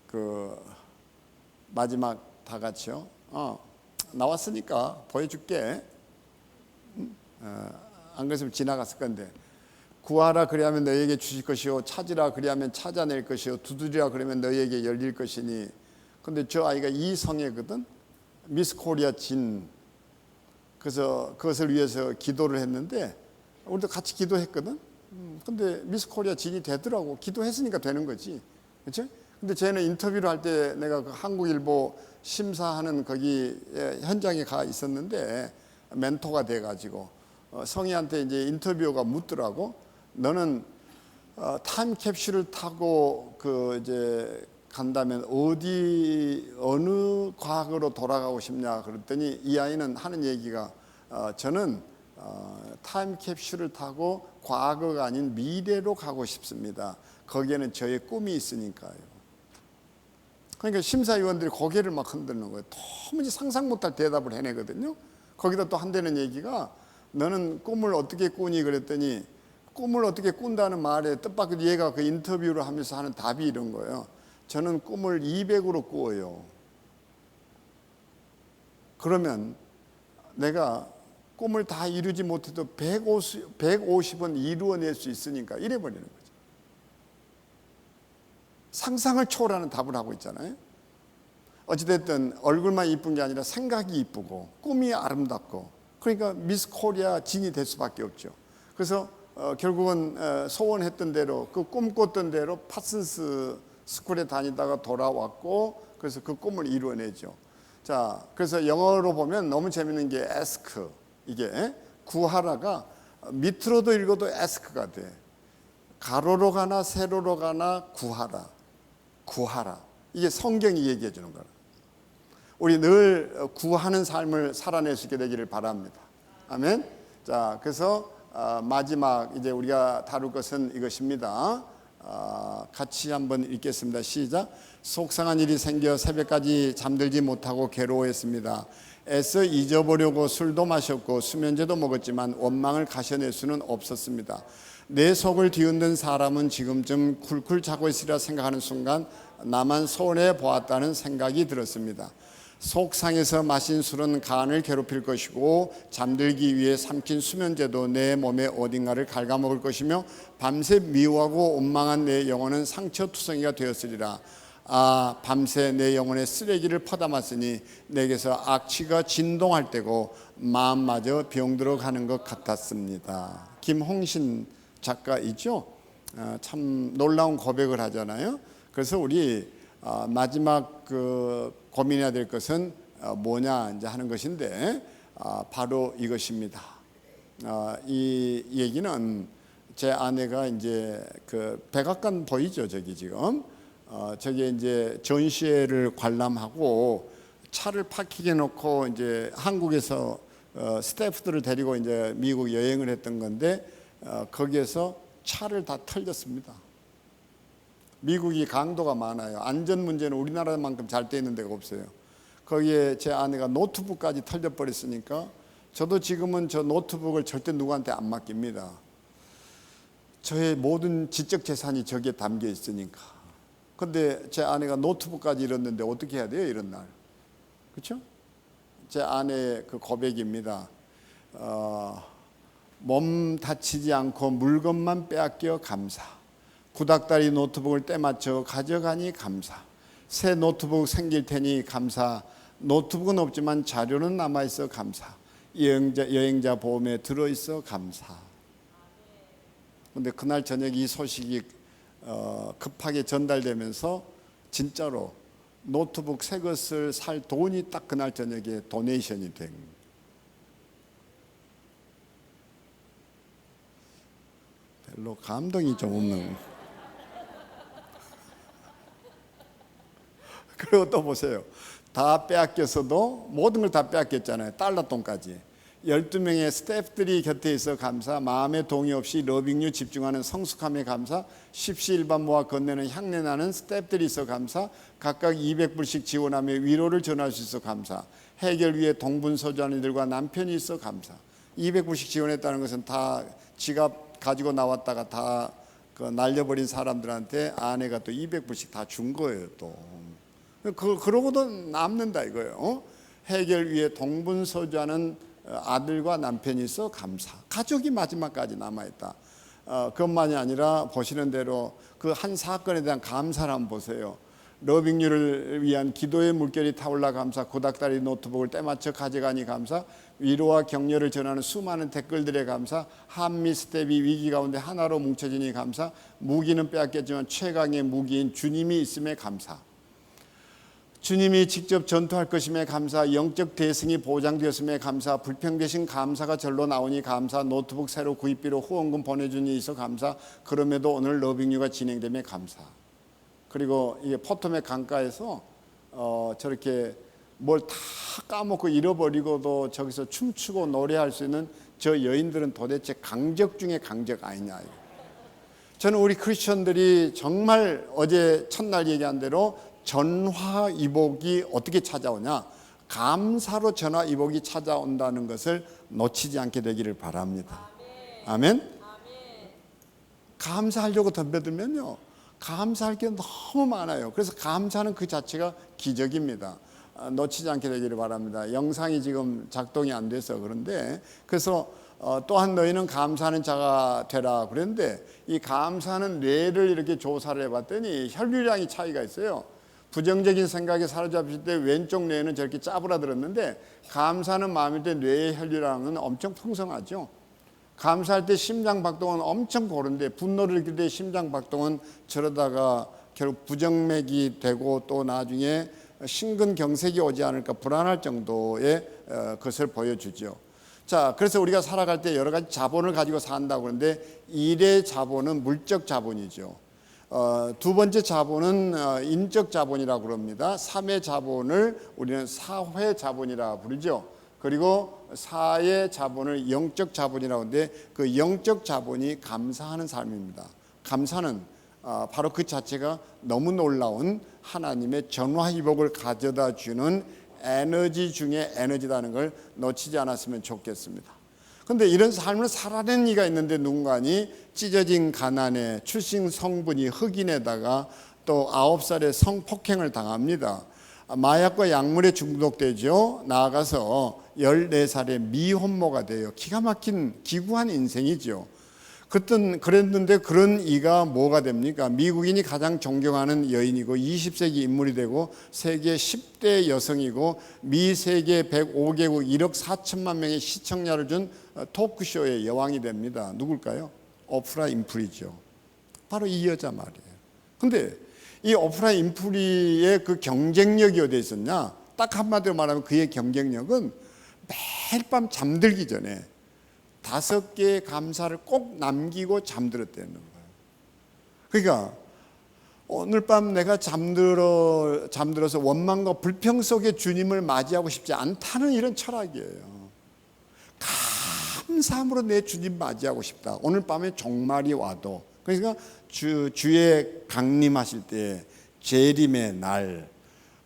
그 마지막 다 같이요. 나왔으니까 보여줄게. 안 그랬으면 지나갔을 건데. 구하라 그리하면 너희에게 주실 것이요, 찾으라 그리하면 찾아낼 것이요, 두드리라 그러면 너희에게 열릴 것이니. 근데 저 아이가 이성애거든. 미스 코리아 진. 그래서 그것을 위해서 기도를 했는데 우리도 같이 기도했거든. 근데 미스 코리아 진이 되더라고. 기도했으니까 되는 거지, 그렇죠? 근데 쟤는 인터뷰를 할 때 내가 그 한국일보 심사하는 거기 현장에 가 있었는데 멘토가 돼가지고 성희한테 이제 인터뷰어가 묻더라고. 너는 타임캡슐을 타고 그 이제 간다면 어느 과거로 돌아가고 싶냐 그랬더니 이 아이는 하는 얘기가 저는 타임캡슐을 타고 과거가 아닌 미래로 가고 싶습니다. 거기에는 저의 꿈이 있으니까요. 그러니까 심사위원들이 고개를 막 흔드는 거예요. 도무지 상상 못할 대답을 해내거든요. 거기다 또 한대는 얘기가 너는 꿈을 어떻게 꾸니 그랬더니 꿈을 어떻게 꾼다는 말에 뜻밖의 얘가 그 인터뷰를 하면서 하는 답이 이런 거예요. 저는 꿈을 200으로 꾸어요. 그러면 내가 꿈을 다 이루지 못해도 150은 이루어낼 수 있으니까 이래버리는 거죠. 상상을 초월하는 답을 하고 있잖아요. 어찌됐든 얼굴만 이쁜 게 아니라 생각이 이쁘고 꿈이 아름답고, 그러니까 미스 코리아 진이 될 수밖에 없죠. 그래서 결국은 소원했던 대로, 그 꿈꿨던 대로 파슨스 스쿨에 다니다가 돌아왔고, 그래서 그 꿈을 이루어내죠. 자, 그래서 영어로 보면 너무 재밌는 게 ask, 이게 구하라가 밑으로도 읽어도 ask가 돼. 가로로 가나 세로로 가나 구하라, 구하라. 이게 성경이 얘기해 주는 거라. 우리 늘 구하는 삶을 살아낼 수 있게 되기를 바랍니다. 아멘. 자, 그래서 마지막 이제 우리가 다룰 것은 이것입니다. 같이 한번 읽겠습니다. 시작. 속상한 일이 생겨 새벽까지 잠들지 못하고 괴로워했습니다. 애써 잊어보려고 술도 마셨고 수면제도 먹었지만 원망을 가셔낼 수는 없었습니다. 내 속을 뒤흔든 사람은 지금쯤 쿨쿨 자고 있으리라 생각하는 순간 나만 손해 보았다는 생각이 들었습니다. 속상해서 마신 술은 간을 괴롭힐 것이고 잠들기 위해 삼킨 수면제도 내 몸의 어딘가를 갉아먹을 것이며 밤새 미워하고 원망한 내 영혼은 상처투성이가 되었으리라. 아, 밤새 내 영혼의 쓰레기를 퍼담았으니 내게서 악취가 진동할 때고 마음마저 병들어 가는 것 같았습니다. 김홍신 작가이죠. 참 놀라운 고백을 하잖아요. 그래서 우리 마지막 고민해야 될 것은 뭐냐 이제 하는 것인데, 바로 이것입니다. 이 얘기는 제 아내가 이제 그 백악관 보이죠, 저기 지금 저기 이제 전시회를 관람하고 차를 파킹해 놓고 이제 한국에서 스태프들을 데리고 이제 미국 여행을 했던 건데, 거기에서 차를 다 털렸습니다. 미국이 강도가 많아요. 안전 문제는 우리나라만큼 잘 돼 있는 데가 없어요. 거기에 제 아내가 노트북까지 털려버렸으니까 저도 지금은 저 노트북을 절대 누구한테 안 맡깁니다. 저의 모든 지적 재산이 저기에 담겨 있으니까. 근데 제 아내가 노트북까지 잃었는데 어떻게 해야 돼요, 이런 날? 그렇죠? 제 아내의 그 고백입니다. 몸 다치지 않고 물건만 빼앗겨 감사. 구닥다리 노트북을 때맞춰 가져가니 감사. 새 노트북 생길 테니 감사. 노트북은 없지만 자료는 남아있어 감사. 여행자 보험에 들어있어 감사. 그런데 그날 저녁 이 소식이 급하게 전달되면서 진짜로 노트북 새 것을 살 돈이 딱 그날 저녁에 도네이션이 된 거예요. 별로 감동이 좀 없는. 그리고 또 보세요. 다 빼앗겼어도 모든 걸 다 빼앗겼잖아요. 달러돈까지. 12명의 스태프들이 곁에 있어 감사. 마음의 동의 없이 러빙유 집중하는 성숙함에 감사. 십시일반 모아 건네는 향내나는 스태프들이 있어 감사. 각각 200불씩 지원하며 위로를 전할 수 있어 감사. 해결 위해 동분서주하는 이들과 남편이 있어 감사. 200불씩 지원했다는 것은 다 지갑 가지고 나왔다가 다 날려버린 사람들한테 아내가 또 200불씩 다 준 거예요. 또 그러고도 남는다 이거예요. 해결 위해 동분서주하는 아들과 남편이 있어 감사. 가족이 마지막까지 남아있다. 그것만이 아니라 보시는 대로 그 한 사건에 대한 감사를 한번 보세요. 러빙유를 위한 기도의 물결이 타올라 감사. 구닥다리 노트북을 때맞춰 가져가니 감사. 위로와 격려를 전하는 수많은 댓글들의 감사. 한미 스텝이 위기 가운데 하나로 뭉쳐지니 감사. 무기는 빼앗겼지만 최강의 무기인 주님이 있음에 감사. 주님이 직접 전투할 것임에 감사. 영적 대승이 보장되었음에 감사. 불평 대신 감사가 절로 나오니 감사. 노트북 새로 구입비로 후원금 보내주니 있어 감사. 그럼에도 오늘 러빙유가 진행됨에 감사. 그리고 이게 포토맥 강가에서 저렇게 뭘 다 까먹고 잃어버리고도 저기서 춤추고 노래할 수 있는 저 여인들은 도대체 강적 중에 강적 아니냐. 저는 우리 크리스천들이 정말 어제 첫날 얘기한 대로 전화위복이 어떻게 찾아오냐, 감사로 전화위복이 찾아온다는 것을 놓치지 않게 되기를 바랍니다. 아멘. 감사하려고 덤벼들면요, 감사할 게 너무 많아요. 그래서 감사는 그 자체가 기적입니다. 놓치지 않게 되기를 바랍니다. 영상이 지금 작동이 안 돼서 그런데, 그래서 또한 너희는 감사하는 자가 되라 그랬는데, 이 감사는 뇌를 이렇게 조사를 해봤더니 혈류량이 차이가 있어요. 부정적인 생각에 사로잡힐 때 왼쪽 뇌는 저렇게 짜부라들었는데, 감사하는 마음일 때 뇌의 혈류량은 엄청 풍성하죠. 감사할 때 심장 박동은 엄청 고른데, 분노를 느낄 때 심장 박동은 저러다가 결국 부정맥이 되고 또 나중에 심근경색이 오지 않을까 불안할 정도의 것을 보여주죠. 자, 그래서 우리가 살아갈 때 여러 가지 자본을 가지고 산다고 그러는데, 일의 자본은 물적 자본이죠. 두 번째 자본은 인적 자본이라고 그럽니다. 3의 자본을 우리는 사회 자본이라 부르죠. 그리고 4의 자본을 영적 자본이라고 하는데, 그 영적 자본이 감사하는 삶입니다. 감사는 바로 그 자체가 너무 놀라운 하나님의 전화위복을 가져다 주는 에너지 중에 에너지라는 걸 놓치지 않았으면 좋겠습니다. 그런데 이런 삶을 살아낸 이가 있는데, 누군가니 찢어진 가난에 출신 성분이 흑인에다가 또 9살에 성폭행을 당합니다. 마약과 약물에 중독되죠. 나아가서 14살에 미혼모가 돼요. 기가 막힌 기구한 인생이죠. 그랬는데 그런 이가 뭐가 됩니까? 미국인이 가장 존경하는 여인이고 20세기 인물이 되고 세계 10대 여성이고 미 세계 105개국 1억 4천만 명의 시청자를 준 토크쇼의 여왕이 됩니다. 누굴까요? 오프라 윈프리죠. 바로 이 여자 말이에요. 근데 이 오프라 윈프리의 그 경쟁력이 어디에 있었냐? 딱 한마디로 말하면 그의 경쟁력은 매일 밤 잠들기 전에 5개의 감사를 꼭 남기고 잠들었다는 거예요. 그러니까 오늘 밤 내가 잠들어서 원망과 불평 속에 주님을 맞이하고 싶지 않다는 이런 철학이에요. 감사함으로 내 주님 맞이하고 싶다. 오늘 밤에 종말이 와도. 그러니까 주의 강림하실 때 재림의 날,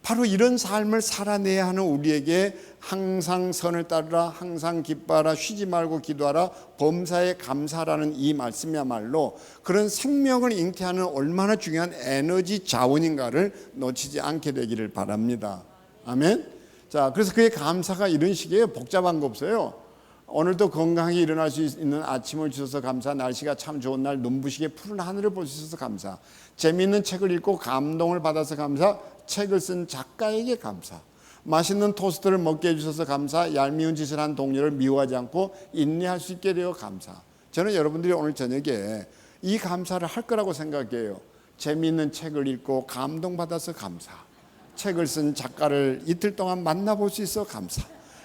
바로 이런 삶을 살아내야 하는 우리에게 항상 선을 따르라, 항상 기뻐하라, 쉬지 말고 기도하라, 범사에 감사라는 이 말씀이야말로 그런 생명을 잉태하는 얼마나 중요한 에너지 자원인가를 놓치지 않게 되기를 바랍니다. 아멘. 자, 그래서 그의 감사가 이런 식이에요. 복잡한 거 없어요. 오늘도 건강하게 일어날 수 있는 아침을 주셔서 감사, 날씨가 참 좋은 날 눈부시게 푸른 하늘을 볼 수 있어서 감사, 재미있는 책을 읽고 감동을 받아서 감사, 책을 쓴 작가에게 감사, 맛있는 토스트를 먹게 해주셔서 감사, 얄미운 짓을 한 동료를 미워하지 않고 인내할 수 있게 되어 감사. 저는 여러분들이 오늘 저녁에 이 감사를 할 거라고 생각해요. 재미있는 책을 읽고 감동받아서 감사, 책을 쓴 작가를 이틀 동안 만나볼 수 있어 감사,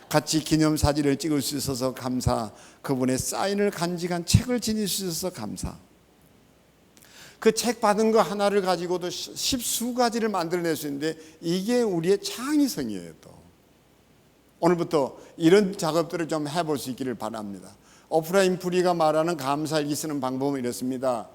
같이 기념사진을 찍을 수 있어서 감사, 그분의 사인을 간직한 책을 지닐 수 있어서 감사. 그 책 받은 거 하나를 가지고도 10수가지를 만들어낼 수 있는데 이게 우리의 창의성이에요. 또 오늘부터 이런 작업들을 좀 해볼 수 있기를 바랍니다. 오프라 윈프리가 말하는 감사일기 쓰는 방법은 이렇습니다.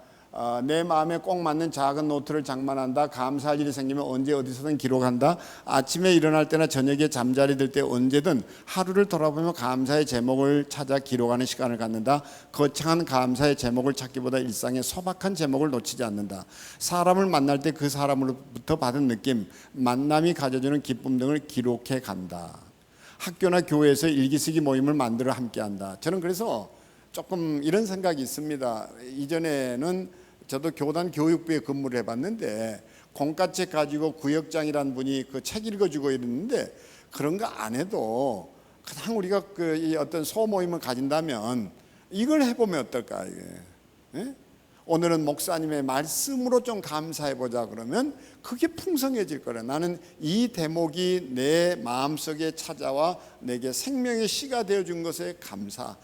내 마음에 꼭 맞는 작은 노트를 장만한다. 감사할 일이 생기면 언제 어디서든 기록한다. 아침에 일어날 때나 저녁에 잠자리 들 때 언제든 하루를 돌아보며 감사의 제목을 찾아 기록하는 시간을 갖는다. 거창한 감사의 제목을 찾기보다 일상의 소박한 제목을 놓치지 않는다. 사람을 만날 때 그 사람으로부터 받은 느낌, 만남이 가져주는 기쁨 등을 기록해 간다. 학교나 교회에서 일기쓰기 모임을 만들어 함께한다. 저는 그래서 조금 이런 생각이 있습니다. 이전에는 저도 교단 교육부에 근무를 해봤는데 공과책 가지고 구역장이라는 분이 그 책 읽어주고 이랬는데 그런 거 안 해도 그냥 우리가 이 어떤 소모임을 가진다면 이걸 해보면 어떨까 이게. 예? 오늘은 목사님의 말씀으로 좀 감사해보자 그러면 그게 풍성해질 거라. 나는 이 대목이 내 마음속에 찾아와 내게 생명의 씨가 되어준 것에 감사.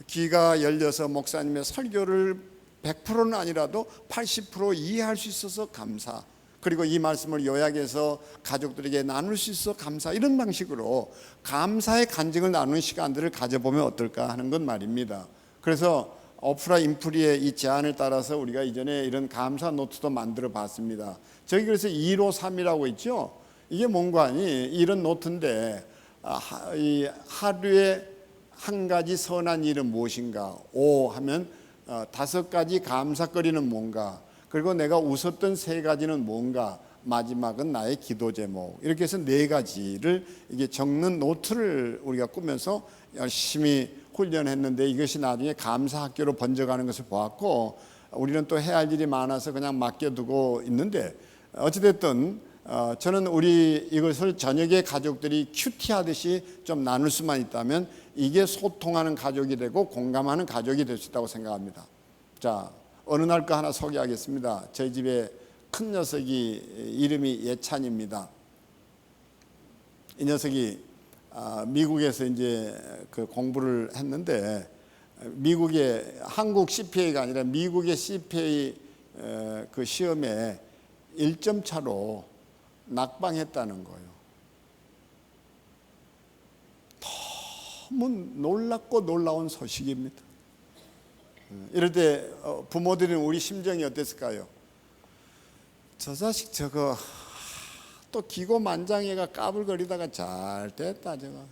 귀가 열려서 목사님의 설교를 100%는 아니라도 80% 이해할 수 있어서 감사. 그리고 이 말씀을 요약해서 가족들에게 나눌 수 있어 감사. 이런 방식으로 감사의 간증을 나누는 시간들을 가져보면 어떨까 하는 건 말입니다. 그래서 오프라 윈프리의 이 제안을 따라서 우리가 이전에 이런 감사 노트도 만들어 봤습니다. 저기 그래서 2로3이라고 있죠. 이게 뭔가 하니 이런 노트인데 이 하루에 한 가지 선한 일은 무엇인가? 5 하면 5가지 감사거리는 뭔가, 그리고 내가 웃었던 3가지는 뭔가, 마지막은 나의 기도 제목, 이렇게 해서 4가지를 이게 적는 노트를 우리가 꾸면서 열심히 훈련했는데, 이것이 나중에 감사학교로 번져가는 것을 보았고, 우리는 또 해야 할 일이 많아서 그냥 맡겨두고 있는데, 어찌됐든 저는 우리 이것을 저녁에 가족들이 큐티하듯이 좀 나눌 수만 있다면 이게 소통하는 가족이 되고 공감하는 가족이 될 수 있다고 생각합니다. 자, 어느 날 거 하나 소개하겠습니다. 저희 집에 큰 녀석이 이름이 예찬입니다. 이 녀석이 미국에서 이제 그 공부를 했는데, 미국의 한국 CPA가 아니라 미국의 CPA 그 시험에 1점 차로 낙방했다는 거예요. 너무 놀랍고 놀라운 소식입니다. 이럴 때 부모들은 우리 심정이 어땠을까요? 저 자식 저거 또 기고만장해가 까불거리다가 잘 됐다 저거.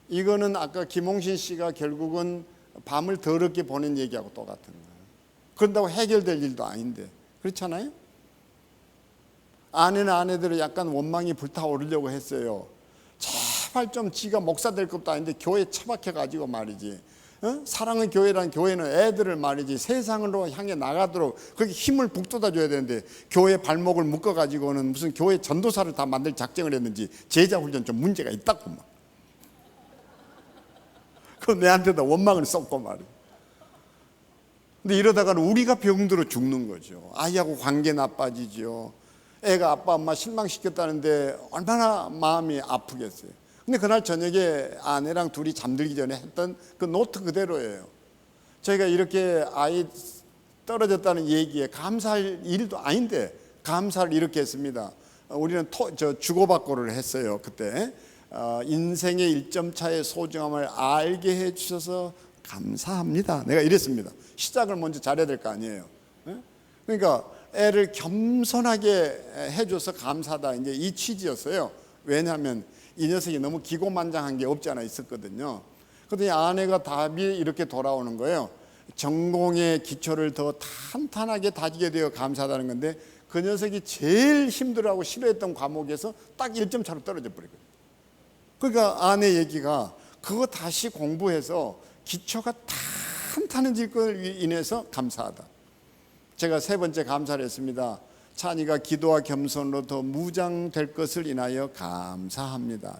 이거는 아까 김홍신 씨가 결국은 밤을 더럽게 보낸 얘기하고 똑같은 거예요. 그런다고 해결될 일도 아닌데, 그렇잖아요? 아내는 아내대로 약간 원망이 불타오르려고 했어요. 제발 좀 지가 목사 될 것도 아닌데 교회 처박혀가지고 말이지, 사랑의 교회란 교회는 애들을 말이지 세상으로 향해 나가도록 그렇게 힘을 북돋아줘야 되는데, 교회 발목을 묶어가지고는 무슨 교회 전도사를 다 만들 작정을 했는지 제자 훈련 좀 문제가 있다고 막. 그 내한테도 원망을 쏟고 말이야. 근데 이러다가는 우리가 병들어 죽는 거죠. 아이하고 관계 나빠지죠. 애가 아빠 엄마 실망시켰다는데 얼마나 마음이 아프겠어요. 근데 그날 저녁에 아내랑 둘이 잠들기 전에 했던 그 노트 그대로예요. 저희가 이렇게 아이 떨어졌다는 얘기에 감사할 일도 아닌데 감사를 이렇게 했습니다. 우리는 주고받고를 했어요. 그때 인생의 1점 차의 소중함을 알게 해주셔서 감사합니다. 내가 이랬습니다. 시작을 먼저 잘해야 될 거 아니에요. 그러니까 애를 겸손하게 해줘서 감사하다, 이제 이 취지였어요. 왜냐하면 이 녀석이 너무 기고만장한 게 없지 않아 있었거든요. 그랬더니 아내가 답이 이렇게 돌아오는 거예요. 전공의 기초를 더 탄탄하게 다지게 되어 감사하다는 건데, 그 녀석이 제일 힘들어하고 싫어했던 과목에서 딱 1점 차로 떨어져 버리거든요. 그러니까 아내 얘기가 그거 다시 공부해서 기초가 탄탄해질 걸 인해서 감사하다. 제가 3번째 감사를 했습니다. 찬이가 기도와 겸손으로 더 무장될 것을 인하여 감사합니다.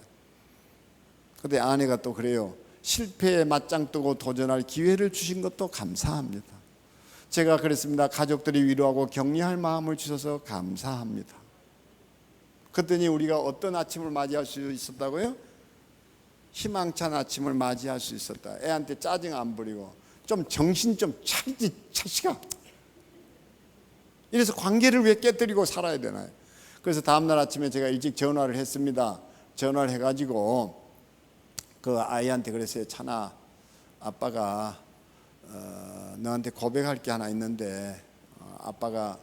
그런데 아내가 또 그래요. 실패에 맞짱 뜨고 도전할 기회를 주신 것도 감사합니다. 제가 그랬습니다. 가족들이 위로하고 격려할 마음을 주셔서 감사합니다. 그랬더니 우리가 어떤 아침을 맞이할 수 있었다고요? 희망찬 아침을 맞이할 수 있었다. 애한테 짜증 안 부리고 좀 정신 좀 차리지 자식아. 이래서 관계를 왜 깨뜨리고 살아야 되나요? 그래서 다음날 아침에 제가 일찍 전화를 했습니다. 전화를 해가지고 그 아이한테 그랬어요. 찬아, 아빠가 너한테 고백할 게 하나 있는데, 아빠가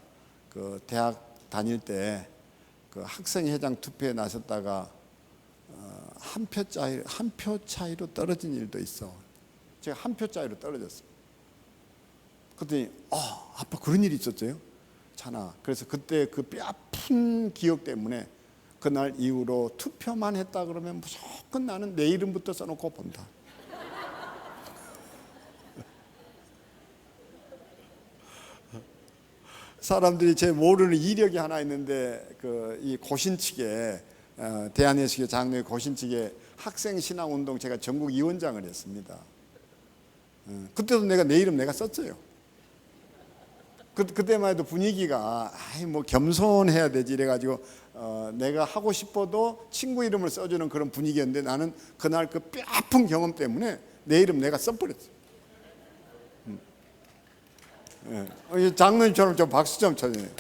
그 대학 다닐 때 그 학생회장 투표에 나섰다가 한 표 차이로 떨어진 일도 있어. 제가 한 표 차이로 떨어졌어요. 그랬더니 아빠 그런 일이 있었어요? 찬아, 그래서 그때 그 뼈아픈 기억 때문에 그날 이후로 투표만 했다 그러면 무조건 나는 내 이름부터 써놓고 본다. 사람들이 제 모르는 이력이 하나 있는데, 이 고신측에 대한예수교 장로회 고신측에 학생신앙운동 제가 전국 위원장을 했습니다. 그때도 내가 내 이름 내가 썼어요. 그때만 해도 분위기가 뭐 겸손해야 되지 이래가지고 내가 하고 싶어도 친구 이름을 써주는 그런 분위기였는데, 나는 그날 그 뼈아픈 경험 때문에 내 이름 내가 써버렸어요. 장로님처럼 좀 박수 좀 쳐주세요.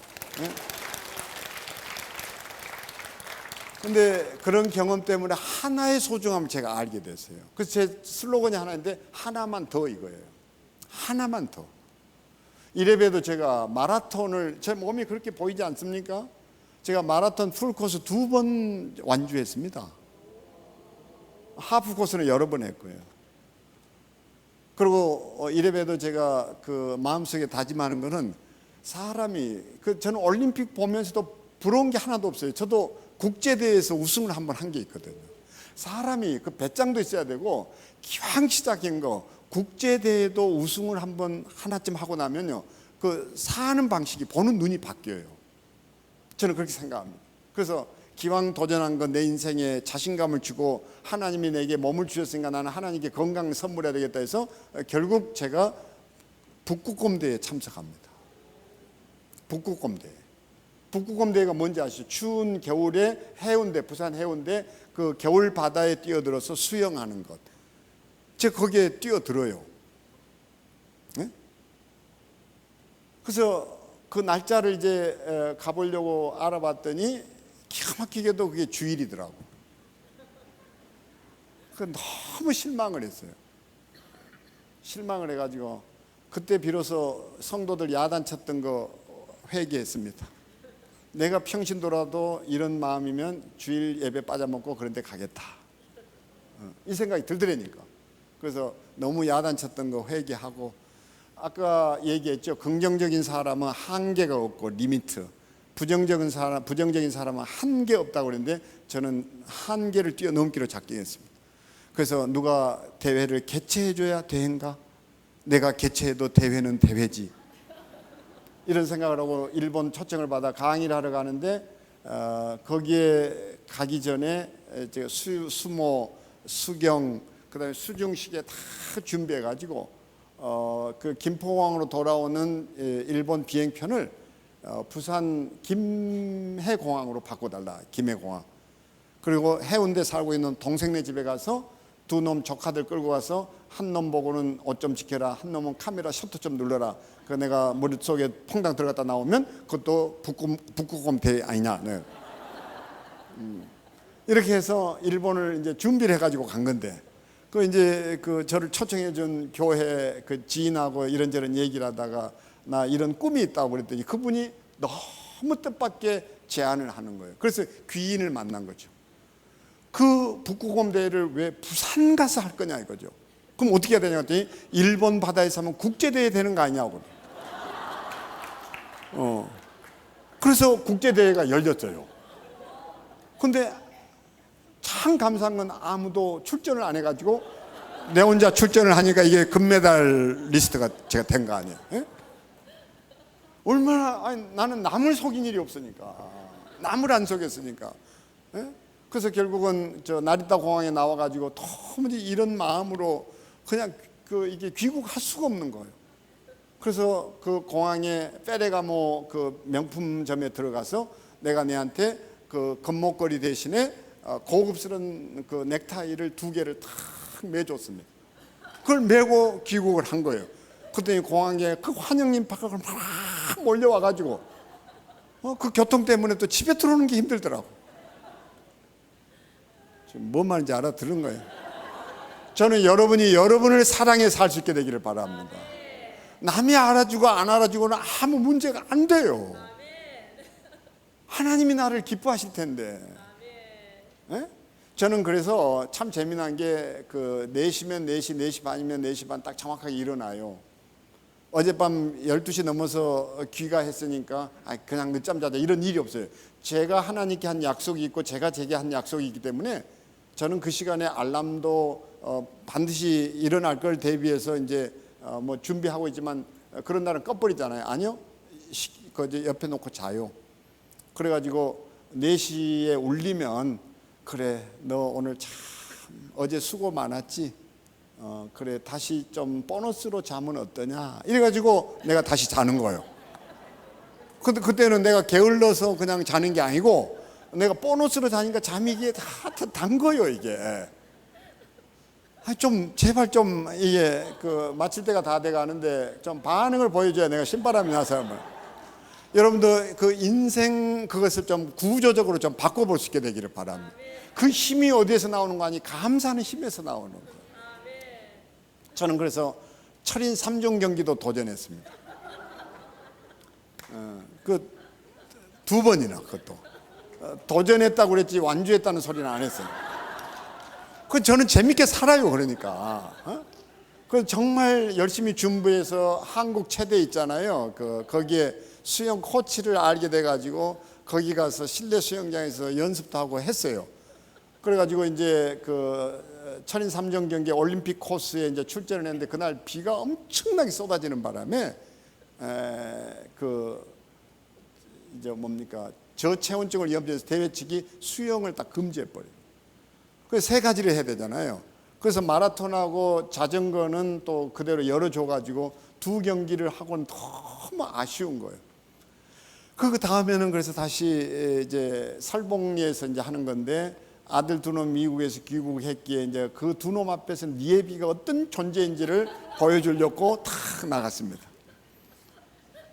근데 그런 경험 때문에 하나의 소중함을 제가 알게 됐어요. 그래서 제 슬로건이 하나인데, 하나만 더 이거예요. 하나만 더. 이래봬도 제가 마라톤을, 제 몸이 그렇게 보이지 않습니까? 제가 마라톤 풀코스 2번 완주했습니다. 하프 코스는 여러 번 했고요. 그리고 이래봬도 제가 그 마음속에 다짐하는 거는 사람이 저는 올림픽 보면서도 부러운 게 하나도 없어요. 저도 국제대회에서 우승을 한번 한 게 있거든요. 사람이 그 배짱도 있어야 되고 기왕 시작한 거 국제대회도 우승을 한번 하나쯤 하고 나면요, 그 사는 방식이 보는 눈이 바뀌어요. 저는 그렇게 생각합니다. 그래서 기왕 도전한 건 내 인생에 자신감을 주고 하나님이 내게 몸을 주셨으니까 나는 하나님께 건강을 선물해야 되겠다 해서 결국 제가 북극곰대회에 참석합니다. 북극곰대회. 북극곰대회가 뭔지 아시죠? 추운 겨울에 해운대, 부산 해운대 그 겨울 바다에 뛰어들어서 수영하는 것. 제가 거기에 뛰어들어요. 네? 그래서 그 날짜를 이제 가보려고 알아봤더니 기가 막히게도 그게 주일이더라고. 너무 실망을 했어요. 실망을 해가지고 그때 비로소 성도들 야단쳤던 거 회개했습니다. 내가 평신도라도 이런 마음이면 주일 예배 빠져먹고 그런 데 가겠다, 이 생각이 들더라니까. 그래서 너무 야단쳤던 거 회개하고, 아까 얘기했죠. 긍정적인 사람은 한계가 없고 리미트, 부정적인 사람은 한계 없다고 그랬는데 저는 한계를 뛰어넘기로 작정했습니다. 그래서 누가 대회를 개최해줘야 대회인가? 내가 개최해도 대회는 대회지, 이런 생각을 하고 일본 초청을 받아 강의를 하러 가는데 거기에 가기 전에 제가 수모, 수경, 그다음에 수중시계 다 준비해가지고 그 김포공항으로 돌아오는 일본 비행편을 부산 김해공항으로 바꿔달라, 김해공항. 그리고 해운대 살고 있는 동생네 집에 가서 두 놈 조카들 끌고 가서 한 놈 보고는 옷 좀 지켜라, 한 놈은 카메라 셔터 좀 눌러라. 그 내가 머릿속에 퐁당 들어갔다 나오면 그것도 북극곰 대회 아니냐. 네. 이렇게 해서 일본을 이제 준비를 해가지고 간 건데, 그 이제 그 저를 초청해준 교회 그 지인하고 이런저런 얘기를 하다가 나 이런 꿈이 있다고 그랬더니 그분이 너무 뜻밖의 제안을 하는 거예요. 그래서 귀인을 만난 거죠. 그 북극곰 대회를 왜 부산 가서 할 거냐 이거죠. 그럼 어떻게 해야 되냐 했더니 일본 바다에서 하면 국제대회 되는 거 아니냐고. 그래서 국제대회가 열렸어요. 근데 참 감사한 건 아무도 출전을 안 해가지고 내 혼자 출전을 하니까 이게 금메달 리스트가 제가 된 거 아니에요. 예? 얼마나, 아니, 나는 남을 속인 일이 없으니까, 남을 안 속였으니까. 예? 그래서 결국은 저 나리타 공항에 나와가지고 도무지 이런 마음으로 그냥 이게 귀국할 수가 없는 거예요. 그래서 그 공항에 페레가모 그 명품점에 들어가서 내가 내한테 그 금목걸이 대신에 고급스러운 그 넥타이를 2개를 탁 매줬습니다. 그걸 메고 귀국을 한 거예요. 그랬더니 공항에 그 환영님 박학을 막 몰려와가지고 그 교통 때문에 또 집에 들어오는 게 힘들더라고. 지금 뭔 말인지 알아들은 거예요. 저는 여러분이 여러분을 사랑해 살 수 있게 되기를 바랍니다. 남이 알아주고 안 알아주고는 아무 문제가 안 돼요. 하나님이 나를 기뻐하실 텐데. 네? 저는 그래서 참 재미난 게 그 4시면 4시, 4시 반이면 4시 반 딱 정확하게 일어나요. 어젯밤 12시 넘어서 귀가했으니까 그냥 늦잠 자자 이런 일이 없어요. 제가 하나님께 한 약속이 있고 제가 제게 한 약속이 있기 때문에 저는 그 시간에 알람도 반드시 일어날 걸 대비해서 이제 뭐 준비하고 있지만 그런 날은 꺼버리잖아요. 아니요, 그 옆에 놓고 자요. 그래가지고 4시에 울리면 그래 너 오늘 참 어제 수고 많았지. 그래 다시 좀 보너스로 자면 어떠냐 이래가지고 내가 다시 자는 거예요. 근데 그때는 내가 게을러서 그냥 자는 게 아니고 내가 보너스로 자니까 잠이 이게 다 단 거예요 이게. 좀 제발 좀 이게 그 마칠 때가 다 돼가는데 좀 반응을 보여줘야 내가 신바람이 나서. 여러분들 그 인생 그것을 좀 구조적으로 좀 바꿔볼 수 있게 되기를 바랍니다. 그 힘이 어디에서 나오는 거 아니 감사하는 힘에서 나오는 거예요. 저는 그래서 철인 3종 경기도 도전했습니다. 그 2번이나 그것도 도전했다고 그랬지 완주했다는 소리는 안 했어요. 그 저는 재밌게 살아요. 그러니까 그 정말 열심히 준비해서 한국 체대 있잖아요. 거기에 수영 코치를 알게 돼가지고 거기 가서 실내 수영장에서 연습도 하고 했어요. 그래가지고 이제 철인 3종 경기 올림픽 코스에 이제 출전을 했는데 그날 비가 엄청나게 쏟아지는 바람에 이제 저체온증을 위험해서 대회측이 수영을 딱 금지해 버려요. 그래서 세 가지를 해야 되잖아요. 그래서 마라톤하고 자전거는 또 그대로 열어줘가지고 두 경기를 하고는 너무 아쉬운 거예요. 그 다음에는 그래서 다시 이제 설봉리에서 이제 하는 건데 아들 두 놈 미국에서 귀국했기에 이제 그 두 놈 앞에서 니에비가 어떤 존재인지를 보여주려고 탁 나갔습니다.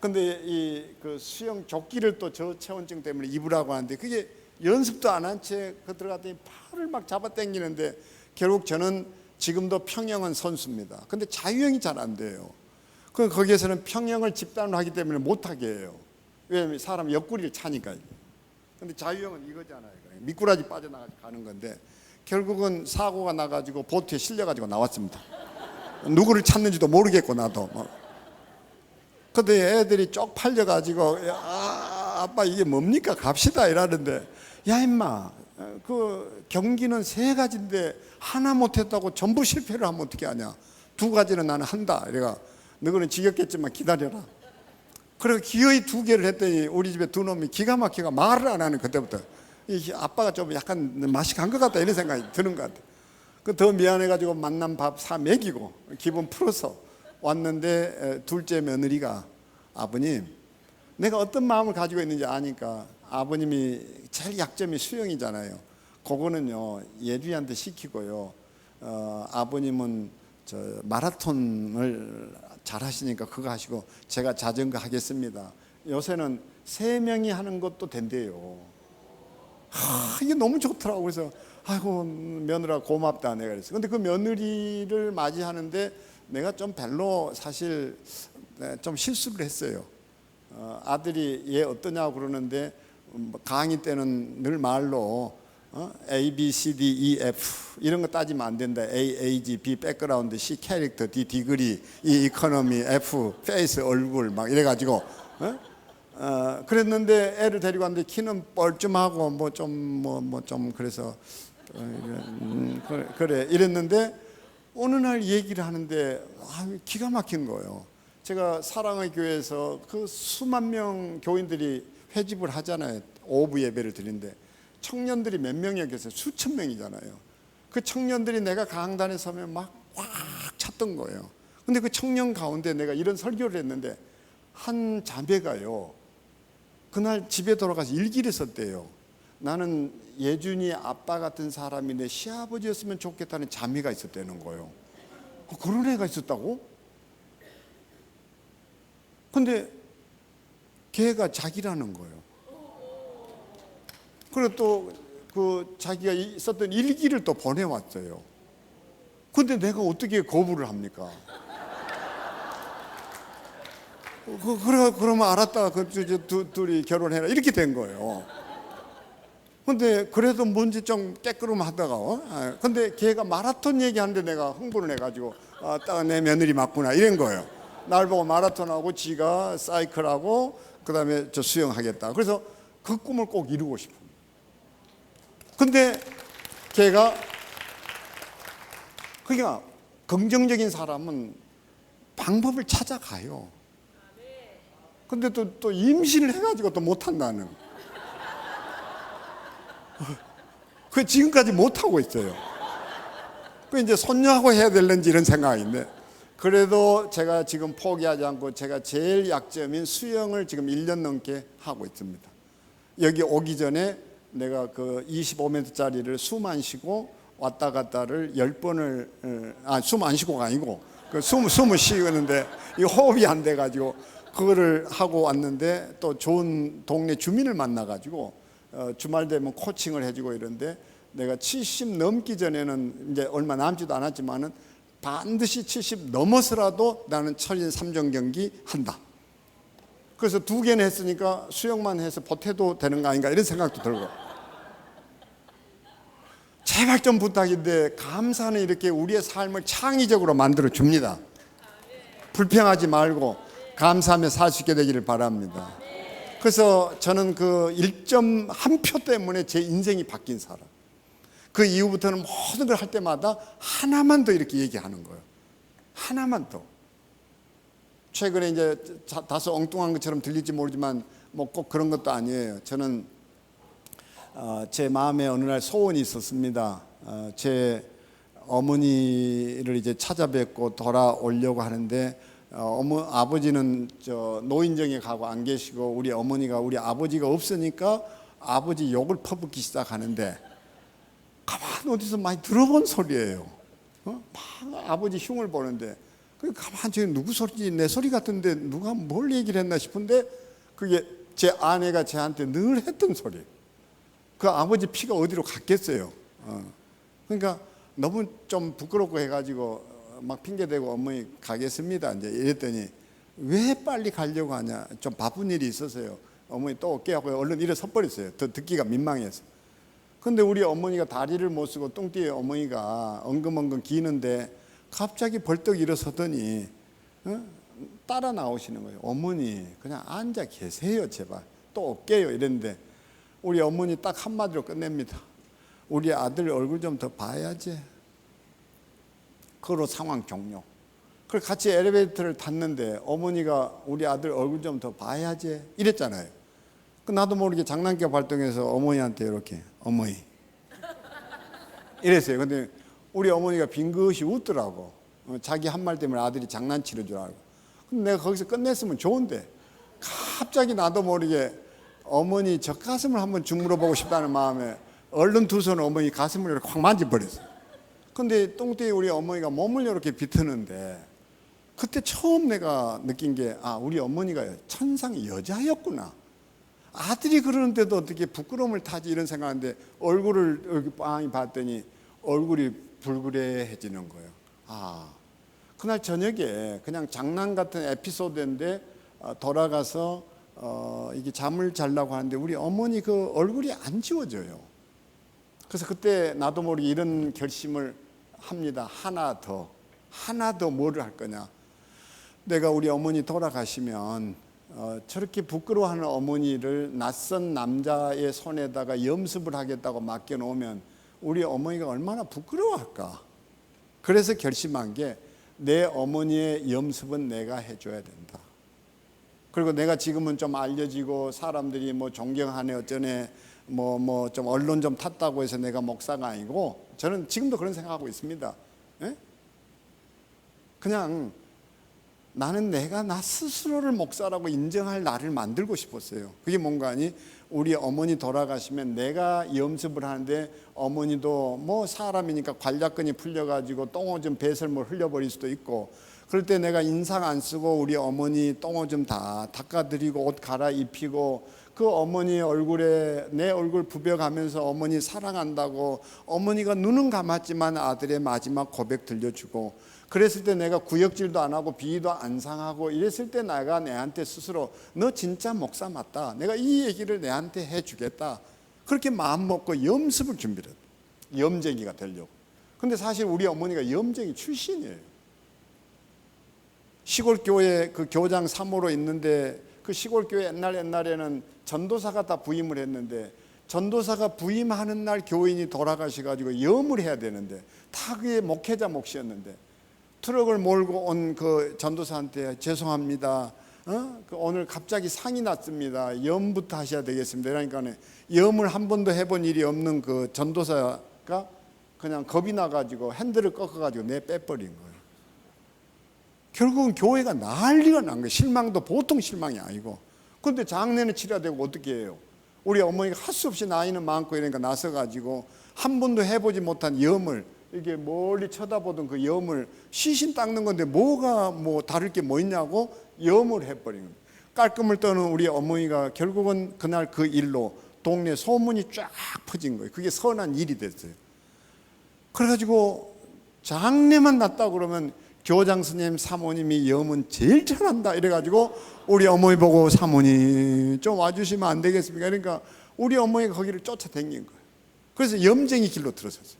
근데 그 수영 조끼를 또 저체온증 때문에 입으라고 하는데 그게 연습도 안 한 채 들어갔더니 팔을 막 잡아 당기는데 결국 저는 지금도 평영은 선수입니다. 근데 자유형이 잘 안 돼요. 거기에서는 평영을 집단으로 하기 때문에 못하게 해요. 왜냐하면 사람 옆구리를 차니까요. 근데 자유형은 이거잖아요. 미꾸라지 빠져나가는 건데 결국은 사고가 나가지고 보트에 실려가지고 나왔습니다. 누구를 찾는지도 모르겠고 나도. 근데 애들이 쪽팔려가지고 아빠 이게 뭡니까 갑시다 이러는데 야 임마 그 경기는 세 가지인데 하나 못했다고 전부 실패를 하면 어떻게 하냐. 두 가지는 나는 한다. 이래가 너희는 지겹겠지만 기다려라. 그래서 기어이 두 개를 했더니 우리 집에 두 놈이 기가 막히가 말을 안 하는 그때부터 아빠가 좀 약간 맛이 간 것 같다 이런 생각이 드는 것 같아. 더 미안해가지고 만난 밥 사 먹이고 기분 풀어서 왔는데 둘째 며느리가 아버님 내가 어떤 마음을 가지고 있는지 아니까 아버님이 제일 약점이 수영이잖아요. 그거는요 예주이한테 시키고요. 아버님은 마라톤을 잘 하시니까 그거 하시고 제가 자전거 하겠습니다. 요새는 3명이 하는 것도 된대요. 이게 너무 좋더라고. 그래서 아이고 며느라 고맙다 내가 그랬어. 근데 그 며느리를 맞이하는데 내가 좀 별로 사실 좀 실수를 했어요. 아들이 얘 어떠냐고 그러는데 강의 때는 늘 말로 A, B, C, D, E, F 이런 거 따지면 안 된다. A, age, B, 백그라운드, C, 캐릭터, D, 디그리, E, 이코노미, F, 페이스, 얼굴 막 이래가지고 그랬는데 애를 데리고 왔는데 키는 뻘쭘하고 뭐 좀 그래서 그래 이랬는데 어느 날 얘기를 하는데 기가 막힌 거예요. 제가 사랑의 교회에서 그 수만 명 교인들이 회집을 하잖아요. 오후 예배를 드리는데 청년들이 몇 명이야 계세요? 수천 명이잖아요. 그 청년들이 내가 강단에 서면 막 꽉 찼던 거예요. 근데 그 청년 가운데 내가 이런 설교를 했는데 한 자매가요 그날 집에 돌아가서 일기를 썼대요. 나는 예준이 아빠 같은 사람이 내 시아버지였으면 좋겠다는 자매가 있었다는 거예요. 그런 애가 있었다고? 근데 걔가 자기라는 거예요. 그리고 또 그 자기가 썼던 일기를 또 보내왔어요. 근데 내가 어떻게 거부를 합니까? 그러면 알았다. 둘이 결혼해라. 이렇게 된 거예요. 근데 그래도 뭔지 좀 깨끗름 하다가 근데 걔가 마라톤 얘기하는데 내가 흥분을 해가지고 딱 내 며느리 맞구나 이런 거예요. 날 보고 마라톤하고 지가 사이클하고 그 다음에 저 수영하겠다. 그래서 그 꿈을 꼭 이루고 싶어. 근데 걔가 그러니까 긍정적인 사람은 방법을 찾아가요. 근데 또 임신을 해가지고 또 못한다는. 그 지금까지 못하고 있어요. 그 이제 손녀하고 해야 될는지 이런 생각인데 그래도 제가 지금 포기하지 않고 제가 제일 약점인 수영을 지금 1년 넘게 하고 있습니다. 여기 오기 전에 내가 그 25m짜리를 숨 안 쉬고 왔다 갔다를 10번을 숨 안 쉬고가 아니고 그 숨을 쉬는데 이 호흡이 안 돼가지고 그거를 하고 왔는데 또 좋은 동네 주민을 만나가지고 주말 되면 코칭을 해주고 이런데 내가 70 넘기 전에는 이제 얼마 남지도 않았지만은 반드시 70 넘어서라도 나는 철인 3종 경기 한다. 그래서 2개는 했으니까 수영만 해서 보태도 되는 거 아닌가 이런 생각도 들고 제발 좀 부탁인데 감사는 이렇게 우리의 삶을 창의적으로 만들어 줍니다. 불평하지 말고 감사하며 살 수 있게 되기를 바랍니다. 그래서 저는 그 1.1표 때문에 제 인생이 바뀐 사람. 그 이후부터는 모든 걸 할 때마다 하나만 더 이렇게 얘기하는 거예요. 하나만 더. 최근에 이제 다소 엉뚱한 것처럼 들릴지 모르지만 뭐 꼭 그런 것도 아니에요. 저는 제 마음에 어느 날 소원이 있었습니다. 제 어머니를 이제 찾아뵙고 돌아오려고 하는데 아버지는 노인정에 가고 안 계시고 우리 어머니가 우리 아버지가 없으니까 아버지 욕을 퍼붓기 시작하는데 가만 어디서 많이 들어본 소리예요. 막 아버지 흉을 보는데 가만 저기 누구 소리지 내 소리 같은데 누가 뭘 얘기를 했나 싶은데 그게 제 아내가 저한테 늘 했던 소리예요. 그 아버지 피가 어디로 갔겠어요. 그러니까 너무 좀 부끄럽고 해가지고 막 핑계대고 어머니 가겠습니다 이제 이랬더니 왜 빨리 가려고 하냐, 좀 바쁜 일이 있어서요. 어머니 또 올게 하고 얼른 일어서 버렸어요. 더 듣기가 민망해서. 근데 우리 어머니가 다리를 못 쓰고 뚱띠의 어머니가 엉금엉금 기는데 갑자기 벌떡 일어서더니 따라 나오시는 거예요. 어머니 그냥 앉아 계세요 제발, 또 올게요 이랬는데 우리 어머니 딱 한마디로 끝냅니다. 우리 아들 얼굴 좀 더 봐야지. 그로 상황 종료. 그걸 같이 엘리베이터를 탔는데 어머니가 우리 아들 얼굴 좀 더 봐야지 이랬잖아요. 나도 모르게 장난기 발동해서 어머니한테 이렇게 어머니 이랬어요. 근데 우리 어머니가 빙긋이 웃더라고. 자기 한 말 때문에 아들이 장난치는 줄 알고. 근데 내가 거기서 끝냈으면 좋은데 갑자기 나도 모르게 어머니 젖가슴을 한번 주물러 보고 싶다는 마음에 얼른 두 손을 어머니 가슴을 이렇게 확 만져버렸어요. 근데 똥띠에 우리 어머니가 몸을 이렇게 비트는데 그때 처음 내가 느낀 게 우리 어머니가 천상 여자였구나. 아들이 그러는데도 어떻게 부끄러움을 타지 이런 생각하는데 얼굴을 여기 빤히 봤더니 얼굴이 불그레해지는 거예요. 그날 저녁에 그냥 장난 같은 에피소드인데 돌아가서 이게 잠을 자려고 하는데 우리 어머니 그 얼굴이 안 지워져요. 그래서 그때 나도 모르게 이런 결심을 합니다. 하나 더 뭐를 할 거냐. 내가 우리 어머니 돌아가시면 저렇게 부끄러워하는 어머니를 낯선 남자의 손에다가 염습을 하겠다고 맡겨놓으면 우리 어머니가 얼마나 부끄러워할까. 그래서 결심한 게 내 어머니의 염습은 내가 해줘야 된다. 그리고 내가 지금은 좀 알려지고 사람들이 뭐 존경하네 어쩌네 뭐 좀 언론 좀 탔다고 해서 내가 목사가 아니고 저는 지금도 그런 생각하고 있습니다. 그냥 나는 내가 나 스스로를 목사라고 인정할 나를 만들고 싶었어요. 그게 뭔가 하니 우리 어머니 돌아가시면 내가 염습을 하는데 어머니도 뭐 사람이니까 관략근이 풀려가지고 똥오줌 배설물 흘려버릴 수도 있고 그럴 때 내가 인상 안 쓰고 우리 어머니 똥오줌 다 닦아드리고 옷 갈아입히고 그 어머니의 얼굴에 내 얼굴 부벼가면서 어머니 사랑한다고 어머니가 눈은 감았지만 아들의 마지막 고백 들려주고 그랬을 때 내가 구역질도 안 하고 비위도 안 상하고 이랬을 때 내가 내한테 스스로 너 진짜 목사 맞다. 내가 이 얘기를 내한테 해주겠다. 그렇게 마음 먹고 염습을 준비를 했어요. 염쟁이가 되려고. 근데 사실 우리 어머니가 염쟁이 출신이에요. 시골 교회 그 교장 사모로 있는데 그 시골 교회 옛날에는 전도사가 다 부임을 했는데 전도사가 부임하는 날 교인이 돌아가셔가지고 염을 해야 되는데 다 그게 목회자 몫이었는데 트럭을 몰고 온 그 전도사한테 죄송합니다. 오늘 갑자기 상이 났습니다. 염부터 하셔야 되겠습니다. 그러니까 염을 한 번도 해본 일이 없는 그 전도사가 그냥 겁이 나가지고 핸들을 꺾어가지고 빼버린 거예요. 결국은 교회가 난리가 난 거예요. 실망도 보통 실망이 아니고. 그런데 장례는 치러야 되고 어떻게 해요? 우리 어머니가 할 수 없이 나이는 많고 이러니까 나서가지고 한 번도 해보지 못한 염을 이게 멀리 쳐다보던 그 염을 시신 닦는 건데 뭐가 뭐 다를 게 뭐 있냐고 염을 해버린 거예요. 깔끔을 떠는 우리 어머니가 결국은 그날 그 일로 동네 소문이 쫙 퍼진 거예요. 그게 선한 일이 됐어요. 그래가지고 장례만 났다 그러면 교장 선생님 사모님이 염은 제일 잘한다 이래가지고 우리 어머니 보고 사모님 좀 와주시면 안 되겠습니까? 그러니까 우리 어머니가 거기를 쫓아다닌 거예요. 그래서 염쟁이 길로 들어섰어요.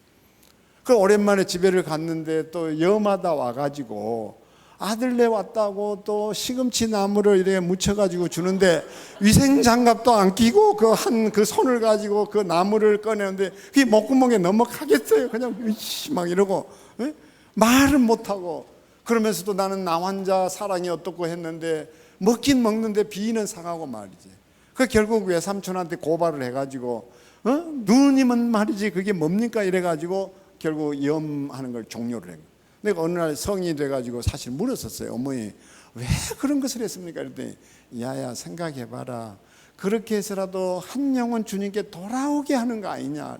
그 오랜만에 집에를 갔는데 또 여마다 와가지고 아들네 왔다고 또 시금치 나무를 이렇게 묻혀가지고 주는데 위생장갑도 안 끼고 그 손을 가지고 그 나무를 꺼내는데 그게 목구멍에 넘어가겠어요. 그냥 으이씨 막 이러고 에? 말은 못하고 그러면서도 나는 나 환자 사랑이 어떻고 했는데 먹긴 먹는데 비위는 상하고 말이지. 그 결국 외삼촌한테 고발을 해가지고 누님은 말이지 그게 뭡니까 이래가지고 결국 염하는 걸 종료를 한 거예요. 내가 어느 날 성인이 돼가지고 사실 물었었어요. 어머니 왜 그런 것을 했습니까? 그랬더니 야야 생각해봐라. 그렇게 해서라도 한 영혼 주님께 돌아오게 하는 거 아니냐.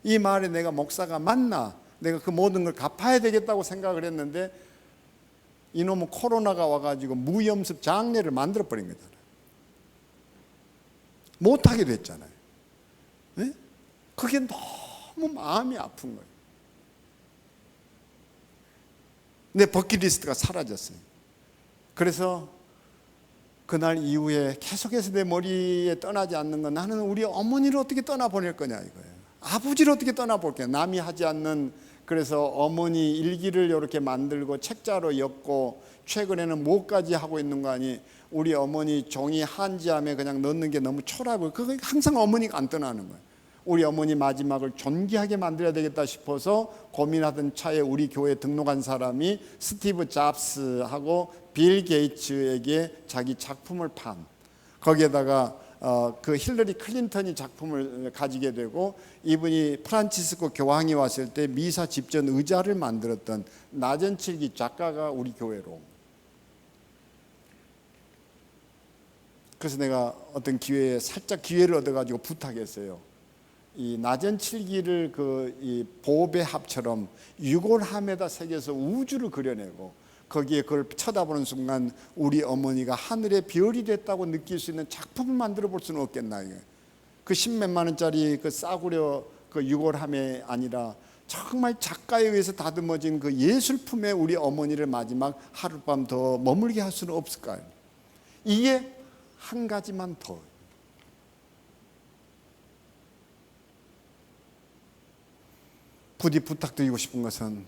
이 말에 내가 목사가 맞나? 내가 그 모든 걸 갚아야 되겠다고 생각을 했는데 이놈은 코로나가 와가지고 무염습 장례를 만들어버린 거잖아요. 못하게 됐잖아요. 네? 그게 너무 마음이 아픈 거예요. 내 버킷리스트가 사라졌어요. 그래서 그날 이후에 계속해서 내 머리에 떠나지 않는 건 나는 우리 어머니를 어떻게 떠나보낼 거냐 이거예요. 아버지를 어떻게 떠나볼게요. 남이 하지 않는. 그래서 어머니 일기를 이렇게 만들고 책자로 엮고 최근에는 뭐까지 하고 있는 거 아니. 우리 어머니 종이 한지함에 그냥 넣는 게 너무 초라하고 그거 항상 어머니가 안 떠나는 거예요. 우리 어머니 마지막을 존귀하게 만들어야 되겠다 싶어서 고민하던 차에 우리 교회에 등록한 사람이 스티브 잡스하고 빌 게이츠에게 자기 작품을 판. 거기에다가 그 힐러리 클린턴이 작품을 가지게 되고 이분이 프란치스코 교황이 왔을 때 미사 집전 의자를 만들었던 나전칠기 작가가 우리 교회로. 그래서 내가 어떤 기회에 살짝 기회를 얻어가지고 부탁했어요. 이 나전칠기를 이 보배합처럼 유골함에다 새겨서 우주를 그려내고 거기에 그걸 쳐다보는 순간 우리 어머니가 하늘의 별이 됐다고 느낄 수 있는 작품을 만들어 볼 수는 없겠나. 그 10몇만 원짜리 그 싸구려 그 유골함이 아니라 정말 작가에 의해서 다듬어진 그 예술품에 우리 어머니를 마지막 하룻밤 더 머물게 할 수는 없을까요? 이게 한 가지만 더. 부디 부탁드리고 싶은 것은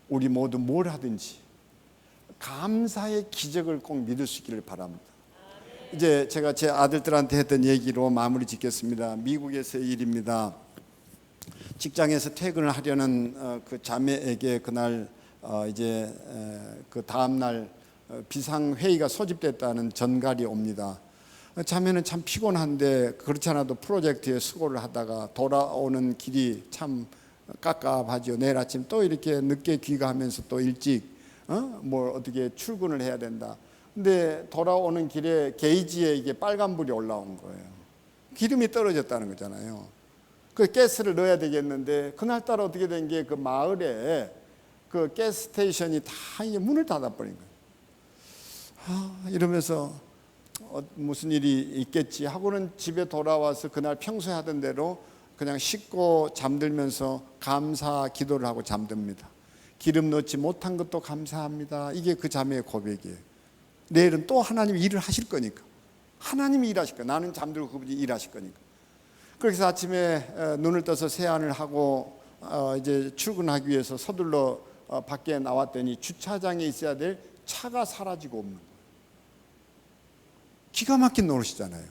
우리 모두 뭘 하든지 감사의 기적을 꼭 믿을 수 있기를 바랍니다. 이제 제가 제 아들들한테 했던 얘기로 마무리 짓겠습니다. 미국에서의 일입니다. 직장에서 퇴근을 하려는 그 자매에게 그날 이제 그 다음 날 비상 회의가 소집됐다는 전갈이 옵니다. 자매는 참 피곤한데 그렇지 않아도 프로젝트에 수고를 하다가 돌아오는 길이 참 깝깝하죠. 내일 아침 또 이렇게 늦게 귀가하면서 또 일찍 뭘 어떻게 출근을 해야 된다. 근데 돌아오는 길에 게이지에 이게 빨간불이 올라온 거예요. 기름이 떨어졌다는 거잖아요. 그 가스를 넣어야 되겠는데 그날따라 어떻게 된 게 그 마을에 그 가스 스테이션이 다 이제 문을 닫아버린 거예요. 이러면서 무슨 일이 있겠지 하고는 집에 돌아와서 그날 평소에 하던 대로 그냥 씻고 잠들면서 감사 기도를 하고 잠듭니다. 기름 넣지 못한 것도 감사합니다. 이게 그 자매의 고백이에요. 내일은 또 하나님이 일을 하실 거니까. 하나님이 일하실 거니까. 나는 잠들고 그분이 일하실 거니까. 그래서 아침에 눈을 떠서 세안을 하고 이제 출근하기 위해서 서둘러 밖에 나왔더니 주차장에 있어야 될 차가 사라지고 없는 거예요. 기가 막힌 노릇이잖아요.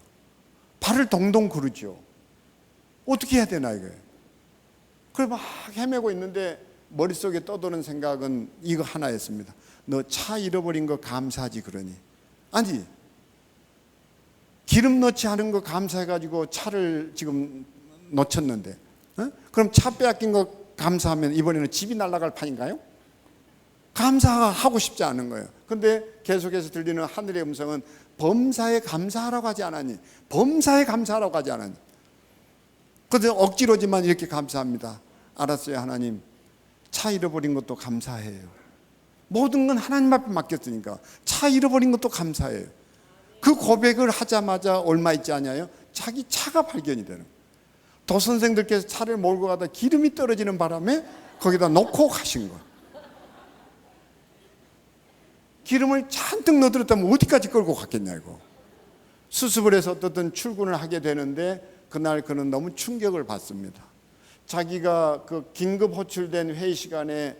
발을 동동 구르죠. 어떻게 해야 되나 이거예요. 그래 막 헤매고 있는데 머릿속에 떠도는 생각은 이거 하나였습니다. 너 차 잃어버린 거 감사하지 그러니. 아니 기름 넣지 않은 거 감사해가지고 차를 지금 놓쳤는데 그럼 차 빼앗긴 거 감사하면 이번에는 집이 날아갈 판인가요? 감사하고 싶지 않은 거예요. 근데 계속해서 들리는 하늘의 음성은 범사에 감사하라고 하지 않았니? 범사에 감사하라고 하지 않았니? 그런데 억지로지만 이렇게 감사합니다. 알았어요 하나님. 차 잃어버린 것도 감사해요. 모든 건 하나님 앞에 맡겼으니까 차 잃어버린 것도 감사해요. 그 고백을 하자마자 얼마 있지 않아요? 자기 차가 발견이 되는 거예요. 도선생들께서 차를 몰고 가다 기름이 떨어지는 바람에 거기다 놓고 가신 거예요. 기름을 잔뜩 넣어들었다면 어디까지 끌고 갔겠냐고. 수습을 해서 어떻든 출근을 하게 되는데 그날 그는 너무 충격을 받습니다. 자기가 그 긴급 호출된 회의 시간에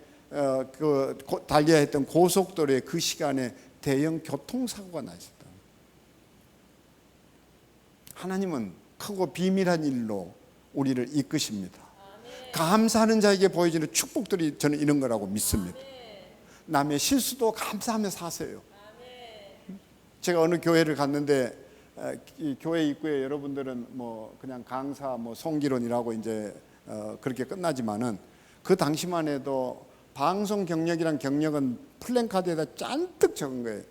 달려야 했던 고속도로에 그 시간에 대형 교통사고가 나 있었다. 하나님은 크고 비밀한 일로 우리를 이끄십니다. 감사하는 자에게 보여지는 축복들이 저는 이런 거라고 믿습니다. 남의 실수도 감사하면서 하세요. 제가 어느 교회를 갔는데 이 교회 입구에 여러분들은 뭐 그냥 강사 뭐 송기론이라고 이제 그렇게 끝나지만은 그 당시만 해도 방송 경력이란 경력은 플랜카드에다 잔뜩 적은 거예요.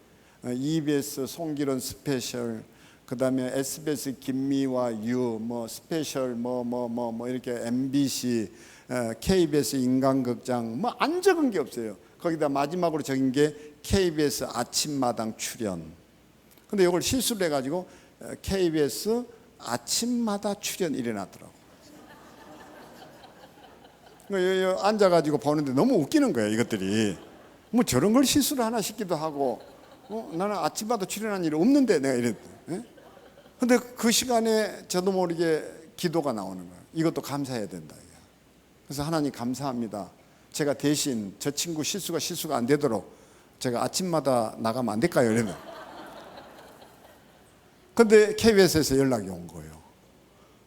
EBS 송기론 스페셜, 그다음에 SBS 김미화 유, 뭐 스페셜 뭐 이렇게 MBC, KBS 인간극장 뭐 안 적은 게 없어요. 거기다 마지막으로 적은 게 KBS 아침마당 출연. 근데 이걸 실수를 해가지고 KBS 아침마다 출연 일어났더라고. 앉아가지고 보는데 너무 웃기는 거예요, 이것들이. 뭐 저런 걸 실수를 하나 싶기도 하고, 나는 아침마다 출연한 일이 없는데 내가 이랬대. 근데 그 시간에 저도 모르게 기도가 나오는 거예요. 이것도 감사해야 된다. 그래서 하나님 감사합니다. 제가 대신 저 친구 실수가 안 되도록 제가 아침마다 나가면 안 될까요? 이러면. 근데 KBS에서 연락이 온 거예요.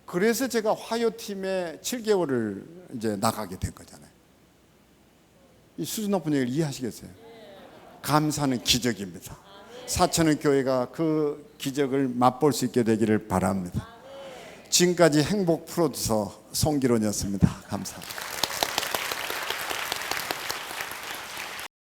그래서 제가 화요팀에 7개월을 이제 나가게 된 거잖아요. 이 수준 높은 얘기를 이해하시겠어요? 감사는 기적입니다. 사천의 교회가 그 기적을 맛볼 수 있게 되기를 바랍니다. 지금까지 행복 프로듀서 송기론이었습니다. 감사합니다.